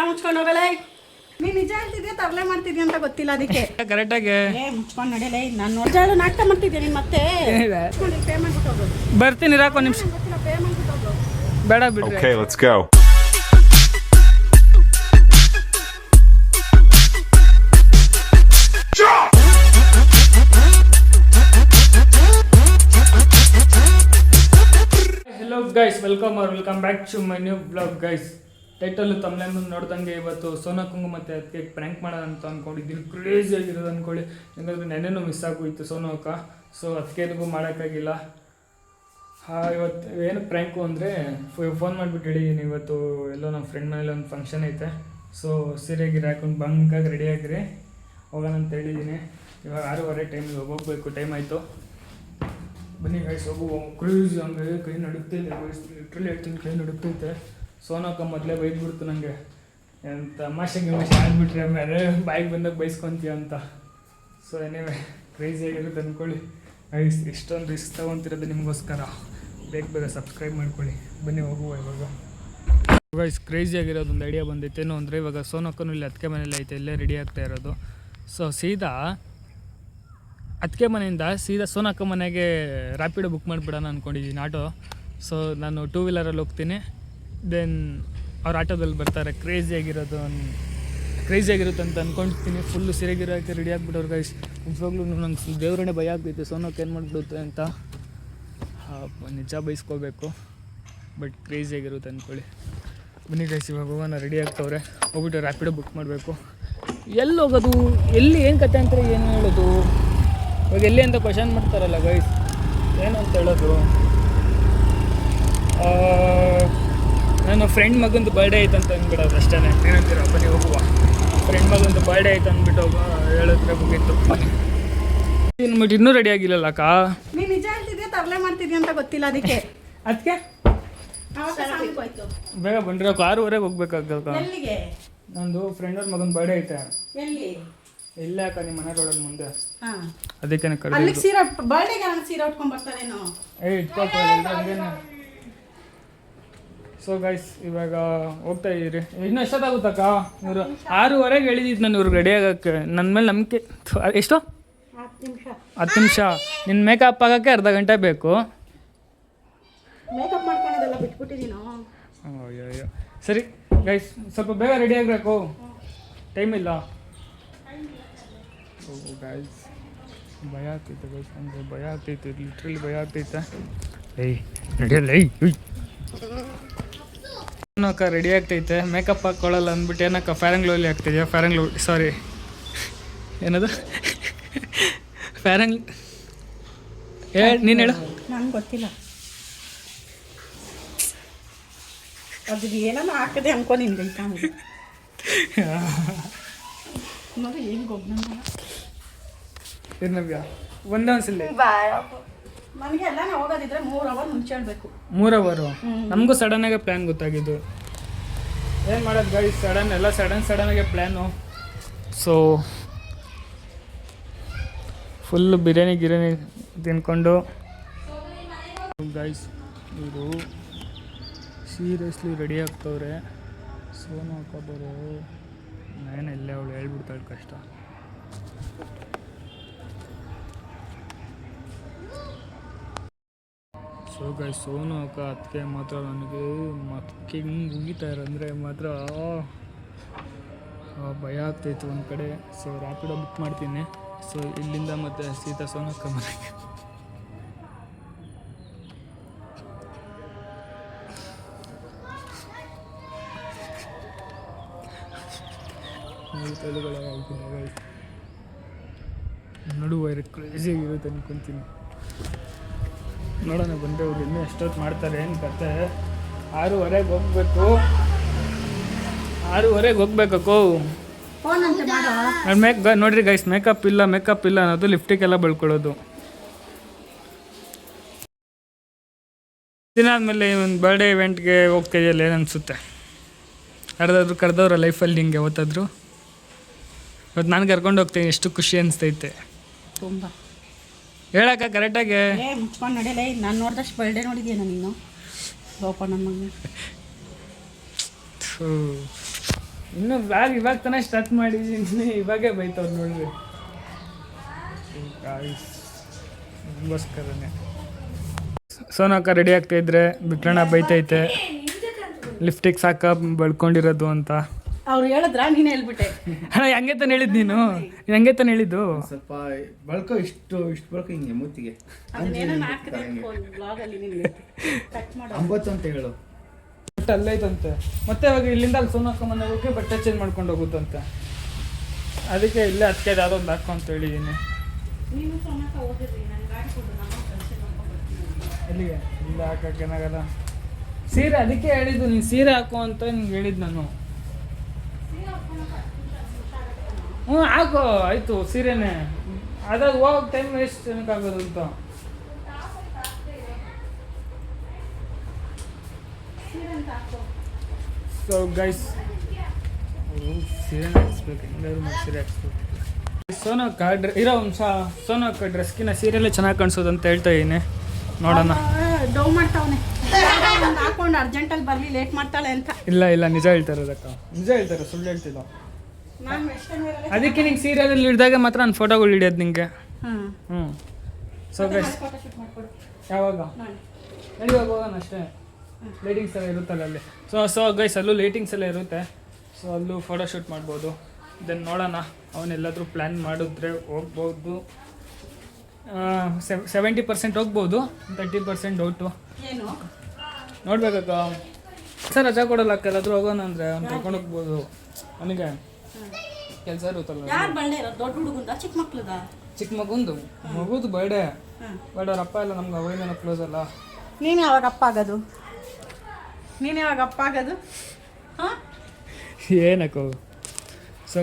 ಮುಚ್ಕೊಂಡು ಹೋಗಲೇ. ನೀನು ನಿಜ ಹೇಳ್ತಿದ್ಯಾ ತರಲೆ ಮಾಡ್ತಿದ್ಯಾ ಅಂತ ಗೊತ್ತಿಲ್ಲ ಅದಕ್ಕೆ ಕರೆಕ್ಟಾಗಿ ಮುಚ್ಕೊಂಡು ನಡೆಯಲೇ. ನಾನು ನೋಡ್ಜ ನಾಟಕ ಮಾಡ್ತಿದ್ದೆ ನೀನು ಮತ್ತೆ ಪೇ ಮಾಡ್ಬಿಟ್ಟು ಹೋಗೋದು. ಬರ್ತೀನಿ ರಾಕೋ ನಿಮಿಷ. ಪೇ ಮಾಡ್ಬಿಟ್ಟು ಹೋಗೋದು ಬೇಡ ಬಿಡ್ರಿ. Okay, let's go. Hello guys, welcome back to my new blog guys. Title ತಮ್ಮನೇನು ನೋಡ್ದಂಗೆ ಇವತ್ತು ಸೋನಾ ಕುಂಗು ಮತ್ತು ಅದಕ್ಕೆ ಪ್ರ್ಯಾಂಕ್ ಮಾಡೋಣ ಅಂತ ಅಂದ್ಕೊಂಡಿದ್ದೀನಿ. ಕ್ರೇಜಿ ಆಗಿರೋದು ಅಂದ್ಕೊಳ್ಳಿ. ಯಾಕಂದರೆ ನೆನ್ನೆನೂ ಮಿಸ್ ಆಗೋಯಿತು ಸೋನು ಅಕ್ಕ. ಸೊ ಅದಕ್ಕೇನಿಗೂ ಮಾಡೋಕ್ಕಾಗಿಲ್ಲ. ಇವತ್ತು ಏನು ಪ್ರ್ಯಾಂಕು ಅಂದರೆ ಫೋನ್ ಮಾಡಿಬಿಟ್ಟು ಹೇಳಿದ್ದೀನಿ, ಇವತ್ತು ಎಲ್ಲೋ ನಮ್ಮ ಫ್ರೆಂಡ್ ಮನೇಲಿ ಒಂದು ಫಂಕ್ಷನ್ ಐತೆ. ಸೊ ಸೀರೆ ಗಿರೆ ಹಾಕೊಂಡು ಬಂಕಾಗಿ ರೆಡಿ ಆಗಿರಿ ಹೋಗೋಣ ಅಂತ ಹೇಳಿದ್ದೀನಿ. ಇವಾಗ 6:30 ಟೈಮಿಗೆ ಹೋಗಬೇಕು, ಟೈಮ್ ಆಯಿತು. ಬನ್ನಿ ಗೈಸ್ ಹೋಗುವ. ಕ್ರೇಜಿ ಹಂಗೆ ಕೈ ನಡುಗ್ತೈತೆ ಗೈಸ್, ಲಿಟ್ರಲಿ ಹೇಳ್ತೀನಿ ಕೈ ನಡುಗ್ತೈತೆ. ಸೋನಕ್ಕ ಮೊದಲೇ ಬೈದ್ಬಿಡ್ತು ನನಗೆ, ಎಂತ ತಮಾಷೆ ಆಗಿಬಿಟ್ರೆ ಆಮೇಲೆ ಬಾಯಿಗೆ ಬಂದಾಗ ಬೈಸ್ಕೊತೀಯ ಅಂತ. ಸೊ ಏನೇ ಕ್ರೇಜಿ ಆಗಿರುತ್ತೆ ಅಂದ್ಕೊಳ್ಳಿ ಗೈಸ್. ಎಷ್ಟೊಂದು ರಿಸ್ಕ್ ತೊಗೊತಿರೋದು ನಿಮಗೋಸ್ಕರ. ಬೇಗ ಸಬ್ಸ್ಕ್ರೈಬ್ ಮಾಡ್ಕೊಳ್ಳಿ. ಬನ್ನಿ ಹೋಗುವ ಇವಾಗ ಗೈಸ್. ಕ್ರೇಜಿ ಆಗಿರೋದು ಒಂದು ಐಡಿಯಾ ಬಂದೈತೆ. ಏನು ಅಂದರೆ ಇವಾಗ ಸೋನಕ್ಕನೂ ಇಲ್ಲಿ ಅದಕ್ಕೆ ಮನೇಲಿ ಐತೆ, ಇಲ್ಲೇ ರೆಡಿ ಆಗ್ತಾ ಇರೋದು. ಸೊ ಸೀದಾ ಅದಕ್ಕೆ ಮನೆಯಿಂದ ಸೀದಾ ಸೋನಕ್ಕ ಮನೆಗೆ ರ್ಯಾಪಿಡೋ ಬುಕ್ ಮಾಡಿಬಿಡೋಣ ಅಂದ್ಕೊಂಡಿದ್ದೀನಿ, ಆಟೋ. ಸೊ ನಾನು 2 ವೀಲರಲ್ಲಿ ಹೋಗ್ತೀನಿ, ದೆನ್ ಅವ್ರು ಆಟೋದಲ್ಲಿ ಬರ್ತಾರೆ. ಕ್ರೇಜಿ ಆಗಿರುತ್ತೆ ಅಂತ ಅಂದ್ಕೊಳ್ತೀನಿ. ಫುಲ್ಲು ಸೀರೆಗಿರೋಕ್ಕೆ ರೆಡಿ ಆಗಿಬಿಟ್ಟವ್ರು ಗೈಸ್. ನಿಜವಾಗ್ಲೂ ನಂಗೆ ದೇವ್ರನ್ನೇ ಭಯ ಆಗ್ತೈತೆ ಸೋನಕ್ಕೆ ಏನು ಮಾಡಿಬಿಡುತ್ತೆ ಅಂತ. ನಿಜ ಬೈಸ್ಕೋಬೇಕು, ಬಟ್ ಕ್ರೇಜಿ ಆಗಿರುತ್ತೆ ಅಂದ್ಕೊಳ್ಳಿ. ಬನ್ನಿ ಗೈಸ್ ಇವಾಗ ಹೋಗೋಣ. ರೆಡಿ ಆಗ್ತವ್ರೆ, ಹೋಗ್ಬಿಟ್ಟು ರ್ಯಾಪಿಡೋ ಬುಕ್ ಮಾಡಬೇಕು. ಎಲ್ಲಿ ಹೋಗೋದು, ಎಲ್ಲಿ ಏನು ಕತೆ ಅಂತಾರೆ, ಏನು ಹೇಳೋದು ಇವಾಗ, ಎಲ್ಲಿ ಅಂತ ಕ್ವಶನ್ ಮಾಡ್ತಾರಲ್ಲ ಗೈಸ್, ಏನು ಅಂತ ಹೇಳೋದು. ನನ್ನ ಫ್ರೆಂಡ್ ಮಗಂದು ಬರ್ಡೇ ಆಯ್ತು ಅಂತ ಅಂದ್ಬಿಡೋದು ಅಷ್ಟೇ. ಏನಂತೀರ? ಬನ್ನಿ ಹೋಗುವ. ಫ್ರೆಂಡ್ ಮಗಂದು ಬರ್ಡೇ ಆಯ್ತು ಅಂದ್ಬಿಟ್ಟು ಹೇಳಿದ್ರೆ ಮುಗೀತು. ಬಟ್ ಇನ್ನೂ ರೆಡಿ ಆಗಿಲ್ಲಲ್ಲ ಅಕ್ಕ. ನೀನು ನಿಜ ಹೇಳ್ತಿದ್ಯಾ ತರಲೆ ಮಾಡ್ತಿದ್ಯಾ ಅಂತ ಗೊತ್ತಿಲ್ಲ ಅದಕ್ಕೆ ಅದಕ್ಕೆ ಬೇಗ ಬನ್ರಿ. 6:30 ಹೋಗ್ಬೇಕಾಗಕ್ಕ. ಎಲ್ಲಿಗೆ? ನಂದು ಫ್ರೆಂಡ್ ಮಗನ ಬರ್ಡೇ ಐತೆ. ಎಲ್ಲಿ? ಇಲ್ಲ ಅಕ್ಕ, ನಿಮ್ಮ ಮನೆಯೊಳಗೆ ಮುಂದೆ. ಹಾಂ, ಅದಕ್ಕೆ ಅಲ್ಲಿಗೆ ಸೀರೆ ಬರ್ಡೇಗೆ ಸೀರೆ ಉಟ್ಕೊಂಡು ಬರ್ತಾರೇನೋ. ಹಂಗೇನು. ಸೊ ಗೈಸ್ ಇವಾಗ ಹೋಗ್ತಾ ಇದ್ದೀರಿ. ಇನ್ನೂ ಎಷ್ಟೊತ್ತಾಗುತ್ತಕ್ಕ? ಇವರು 6:30 ಹೇಳಿದ್ದು ನಾನು ಇವ್ರಿಗೆ ರೆಡಿ ಆಗೋಕ್ಕೆ. ನನ್ನ ಮೇಲೆ ನಂಬಿಕೆ ಎಷ್ಟು? 10 ನಿಮಿಷ. ನಿನ್ನ ಮೇಕಪ್ ಆಗೋಕ್ಕೆ ಅರ್ಧ ಗಂಟೆ ಬೇಕು. ಮೇಕಪ್ ಮಾಡ್ಕೊಳ್ಳೋದೆಲ್ಲ ಬಿಟ್ಬಿಟ್ಟಿದ್ದೀನೋ. ಅಯ್ಯೋ ಸರಿ ಗೈಸ್, ಸ್ವಲ್ಪ ಬೇಗ ರೆಡಿ ಆಗಬೇಕು, ಟೈಮ್ ಇಲ್ಲ. ಗೈಸ್ ಭಯ ಆಗ್ತೈತೆ ಗೈಸ್, ಅಂದರೆ ಭಯ ಆಗ್ತೈತೆ, ಲಿಟ್ರಲಿ ಭಯ ಆಗ್ತೈತೆ. ರೆಡಿಯಲ್ಲ ಏನಕ್ಕ ರೆಡಿ ಆಗ್ತೈತೆ. ಮೇಕಪ್ ಹಾಕ್ಕೊಳ್ಳಲ್ಲ ಅಂದ್ಬಿಟ್ಟು ಏನಕ್ಕ ಫೇರ್ ಗ್ಲೋಲಿ ಆಗ್ತಿದೆಯಾ? ಸಾರಿ ಏನದು ನೀನು ಹೇಳು. ನಂಗೆ ಗೊತ್ತಿಲ್ಲ ಅದು ಏನನ್ನ ಹಾಕದೆ ಅನ್ಕೊ. ನಿನ್ಗೆ ಐತಾ ನೋಡಿ ಹೆಂಗೆ ನವ್ಯ ಒಂದೇ ಒಂದ್ಸಲ ನನಗೆ ಎಲ್ಲ ನಾವು ಹೋಗೋದಿದ್ರೆ 3 ಅವರ್ ಮುಂಚೆ ಹೇಳಬೇಕು. 3 ಅವರು ನಮಗೂ ಸಡನ್ನಾಗೆ ಪ್ಲ್ಯಾನ್ ಗೊತ್ತಾಗಿದ್ದು. ಏನು ಮಾಡೋದು ಗೈಸ್, ಸಡನ್ನಾಗೆ ಪ್ಲ್ಯಾನು. ಸೊ ಫುಲ್ಲು ಬಿರಿಯಾನಿ ತಿನ್ಕೊಂಡು ಗೈಸ್ ಇವರು ಸೀರಿಯಸ್ಲಿ ರೆಡಿ ಆಗ್ತವ್ರೆ. ಸೋನು ಹಾಕೋದವರು ಇಲ್ಲೇ ಅವಳು ಹೇಳ್ಬಿಡ್ತಾಳೆ ಕಷ್ಟ. ಸೊ ಗೈಸ್ ಸೋನು ಅಕ್ಕ ಅದಕ್ಕೆ ಮಾತ್ರ ನನಗೆ ಮತ್ತೆ ಹಿಂಗೆ ಉಗಿತಾ ಇರಂದರೆ ಮಾತ್ರ ಭಯ ಆಗ್ತೈತು ಒಂದು ಕಡೆ. ಸೊ ರ್ಯಾಪಿಡೋ ಬುಕ್ ಮಾಡ್ತೀನಿ. ಸೊ ಇಲ್ಲಿಂದ ಮತ್ತು ಸೀತಾ ಸೋನು ಅಕ್ಕ ಮನೆಗೆ. ನೋಡುವ ಕ್ರೇಜಿ ಆಗಿರುತ್ತೆ ಅನ್ಕೊತೀನಿ. ನೋಡೋಣ ಬಂದರೆ ಅವ್ರು ಇನ್ನೂ ಎಷ್ಟೊತ್ತು ಮಾಡ್ತಾರೆ ಏನು ಕತೆ. 6:30 ಹೋಗ್ಬೇಕು. 6:30 ಹೋಗ್ಬೇಕಕ್ಕೋ. ನೋಡ್ರಿ ಗೈಸ್, ಮೇಕಪ್ ಇಲ್ಲ ಅನ್ನೋದು ಲಿಫ್ಟಿಗೆಲ್ಲ ಬಳ್ಕೊಳ್ಳೋದು. ದಿನ ಆದಮೇಲೆ ಒಂದು ಬರ್ಡೇ ಇವೆಂಟ್ಗೆ ಹೋಗ್ತಾ ಇದೆಯಲ್ಲ ಏನು ಅನಿಸುತ್ತೆ? ಯಾರಾದ್ರೂ ಕರೆದವ್ರ ಲೈಫಲ್ಲಿ ಹಿಂಗೆ ಯಾವತ್ತಾದ್ರು? ಇವತ್ತು ನಾನು ಕರ್ಕೊಂಡು ಹೋಗ್ತೀನಿ, ಎಷ್ಟು ಖುಷಿ ಅನಿಸ್ತೈತೆ ತುಂಬ. ಹೇಳಕ್ಕ ಕರೆಕ್ಟಾಗಿ ಮುಚ್ಕೊಂಡು ನಡೆಯಲ್ಲ. ನಾನು ನೋಡಿದಷ್ಟು ಬರ್ಡೇ ನೋಡಿದ್ಯೇನ ನೀನು? ಲೋಪ ನನ್ನ ಮಗನ. ಇನ್ನು ಬ್ಲಾಗ್ ಇವಾಗ ತಾನೇ ಸ್ಟಾರ್ಟ್ ಮಾಡಿದ್ದೀನಿ, ಇವಾಗೇ ಬೈತವ್ರು ನೋಡ್ರಿ. ನಿಮಗೋಸ್ಕರನೇ ಸೋನಕ್ಕ ರೆಡಿ ಆಗ್ತಾ ಇದ್ರೆ ವಿಕ್ರಣ ಬೈತೈತೆ, ಲಿಫ್ಟಿಗೆ ಸಾಕ ಬಳ್ಕೊಂಡಿರೋದು ಅಂತ. ಅವ್ರು ಹೇಳಿದ್ರ ನೀನು ಹೇಳ್ಬಿಟ್ಟೆ. ಹಂಗೆ ತಾನೆ ಹೇಳಿದ್ದು ನೀನು, ಹಂಗೆ ತಾನೆ ಹೇಳಿದ್ದು. ಸ್ವಲ್ಪ ಬಳ್ಕೊ, ಇಷ್ಟು ಬಳ್ಕೊ ಹಿಂಗೆ ಮೂತಿಗೆ ಅಂಬತ್ತು ಅಂತ ಹೇಳು. ಬಟ್ ಅಲ್ಲೈತಂತೆ, ಮತ್ತೆ ಅವಾಗ ಇಲ್ಲಿಂದ ಅಲ್ಲಿ ಸೋನಕ್ಕ ಮನೆಗೆ ಹೋಗಿ ಬಟ್ಟೆ ಚೇಂಜ್ ಮಾಡ್ಕೊಂಡು ಹೋಗುತ್ತಂತೆ. ಅದಕ್ಕೆ ಇಲ್ಲೇ ಅದಕ್ಕೆ ಯಾವುದೊಂದು ಹಾಕೋ ಅಂತ ಹೇಳಿದ್ದೀನಿ. ಎಲ್ಲಿಗೆ ಇಲ್ಲ ಹಾಕಕ್ಕೆ ಏನಾಗಲ್ಲ. ಸೀರೆ ಅದಕ್ಕೆ ಹೇಳಿದ್ದು, ನೀನು ಸೀರೆ ಹಾಕೋ ಅಂತ ನಿಂಗೆ ಹೇಳಿದ್ದು ನಾನು. ಹ್ಞೂ ಹಾಕೋ, ಆಯಿತು ಸೀರೆನೇ. ಅದಾದ ಹೋಗೋ ಟೈಮ್ ವೇಸ್ಟ್ ಏನಕ್ಕಾಗೋದು ಅಂತ. ಸೊ ಗೈಸ್ ಸೀರೆ ಹಾಕ್ಸ್ಬೇಕು, ಎಲ್ಲರೂ ಸೀರೆ ಹಾಕ್ಸ್ಬೇಕು. ಸೋನಕ್ಕ ಇರೋ ಅಂಶ ಸೋನಕ್ಕ ಡ್ರೆಸ್ಕಿನ ಸೀರೆಯಲ್ಲೇ ಚೆನ್ನಾಗಿ ಕಾಣಿಸೋದು ಅಂತ ಹೇಳ್ತಾ ಇದ್ದೀನಿ. ನೋಡೋಣ. ಡೌ ಮಾಡ್ತಾವನೆ ಹಾಕೊಂಡು ಅರ್ಜೆಂಟಲ್ಲಿ ಬರಲಿ, ಲೇಟ್ ಮಾಡ್ತಾಳೆ ಅಂತ. ಇಲ್ಲ ನಿಜ ಹೇಳ್ತಾರೆ ಅದಕ್ಕ, ನಿಜ ಹೇಳ್ತಾರೆ, ಸುಳ್ಳು ಹೇಳ್ತಿಲ್ಲ. ಅದಕ್ಕೆ ನಿಂಗೆ ಸೀರಿಯಲಲ್ಲಿ ಹಿಡಿದಾಗ ಮಾತ್ರ ನನ್ನ ಫೋಟೋಗಳು ಹಿಡಿಯೋದು ನಿಂಗೆ. ಹ್ಞೂ ಸೊ ಗೈಸ್ ಯಾವಾಗ ಇವಾಗ ಹೋಗೋಣ ಅಷ್ಟೇ. ಲೈಟಿಂಗ್ಸ್ ಎಲ್ಲ ಇರುತ್ತಲ್ಲ ಅಲ್ಲಿ. ಸೊ ಗೈಸ್ ಅಲ್ಲೂ ಲೈಟಿಂಗ್ಸ್ ಎಲ್ಲ ಇರುತ್ತೆ. ಸೊ ಅಲ್ಲೂ ಫೋಟೋಶೂಟ್ ಮಾಡ್ಬೋದು. ದೆನ್ ನೋಡೋಣ, ಅವನ್ನೆಲ್ಲಾದರೂ ಪ್ಲ್ಯಾನ್ ಮಾಡಿದ್ರೆ ಹೋಗ್ಬೋದು. 70% ಹೋಗ್ಬೋದು, 30% ಡೌಟು. ನೋಡ್ಬೇಕಕ್ಕ. ಸರ್ ರಜಾ ಕೊಡಲ್ಲ, ಎಲ್ಲಾದರೂ ಹೋಗೋಣ ಅಂದರೆ ಅವ್ನು ಕರ್ಕೊಂಡು ಹೋಗ್ಬೋದು. ಅವನಿಗೆ ಕೆಲಸ ಇರುತ್ತಲ್ಲ. ದೊಡ್ಡ ಹುಡುಗಂದ ಚಿಕ್ಕ ಮಕ್ಳದ? ಚಿಕ್ಕ ಮಗುಂದು, ಮಗುದು ಬರ್ಡೇ. ಬಟ್ ಅವ್ರ ಅಪ್ಪ ಎಲ್ಲ ನಮ್ಗೆ ಅವೇನೇನೋ ಕ್ಲೋಸ್ ಅಲ್ಲ. ನೀನು ಯಾವಾಗ ಅಪ್ಪ ಆಗೋದು? ಹಾಂ ಏನಕ್ಕೋ. ಸೊ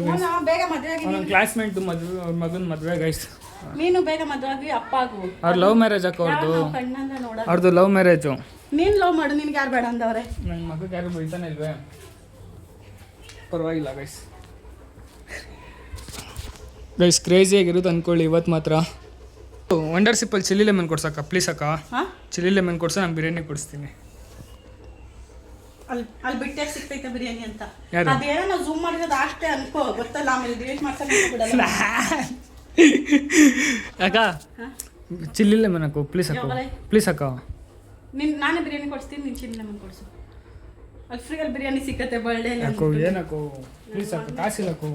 ಬೇಗ ಮದುವೆ ಆಗಿ ಅವನ ಕ್ಲಾಸ್ಮೇಟ್ ಮದುವೆ, ಅವ್ರ ಮಗನ ಮದುವೆ ಗೈಸ್. ನೀನು ಬೇಗ ಮದುವೆ ಆಗಿ ಅಪ್ಪ ಆಗು. ಅವ್ರ ಲವ್ ಮ್ಯಾರೇಜ್ ಅಕ್ಕ ಅವ್ರದ್ದು. ಕಣ್ಣಂದ ನೋಡ, ಅವ್ರದ್ದು ಲವ್ ಮ್ಯಾರೇಜು. ನೀನು ಲವ್ ಮಾಡು, ನಿನ್ಗೆ ಯಾರು ಬೇಡ ಅಂದವ್ರೆ? ನನ್ನ ಮಗಕ್ಕೆ ಯಾರು ಬೈತಾನೆ ಇಲ್ವೇ? ಪರವಾಗಿಲ್ಲ ಗೈಸ್. ಕ್ರೇಜಿಯಾಗಿರುತ್ತೆ ಅಂದ್ಕೊಳ್ಳಿ ಇವತ್ತು ಮಾತ್ರ. ವಂಡರ್ ಸಿಪ್ಪಲ್ಲಿ ಚಿಲ್ಲಿ ಲೆಮನ್ ಕೊಡ್ಸಕ್ಕ ಪ್ಲೀಸ್ ಅಕ್ಕ. ಚಿಲ್ಲಿ ಲೆಮನ್ ಕೊಡ್ಸ, ನಾನು ಬಿರಿಯಾನಿ ಕೊಡಿಸ್ತೀನಿ. ಅಲ್ಲಿ ಬಿಟ್ಟೆ ಸಿಗ್ತೈತೆ ಬಿರಿಯಾನಿ ಅಂತ. ಯಾರು? ಅದೇನೋ ನಾವು ಝೂಮ್ ಮಾಡಿರೋದು ಅಷ್ಟೇ ಅನ್ಕೋ, ಗೊತ್ತಲ್ಲ. ಆಮೇಲೆ ಡಿಲೀಟ್ ಮಾಡ್ಸಕ್ಕೆ ಬಿಡಲ್ಲ. ಅಕ್ಕ ಚಿಲ್ಲಿ ಲೆಮನ್ ಅಕ್ಕ ಪ್ಲೀಸ್ ಅಕ್ಕ, ಪ್ಲೀಸ್ ಅಕ್ಕ. ನಾನೇ ಬಿರಿಯಾನಿ ಕೊಡಿಸ್ತೀನಿ, ನೀನು ಚಿಲ್ಲಿ ಲೆಮನ್ ಕೊಡಿಸು. ಅಲ್ಲಿ ಫ್ರೀಯಲ್ಲಿ ಬಿರಿಯಾನಿ ಸಿಕ್ಕತ್ತೆ ಬರ್ಡೇ. ಅಕ್ಕೋ ಏನಕ್ಕೋ ಪ್ಲೀಸ್ ಅಕ್ಕ, ಕಾಸಿಲ್ಲ ಅಕ್ಕೋ.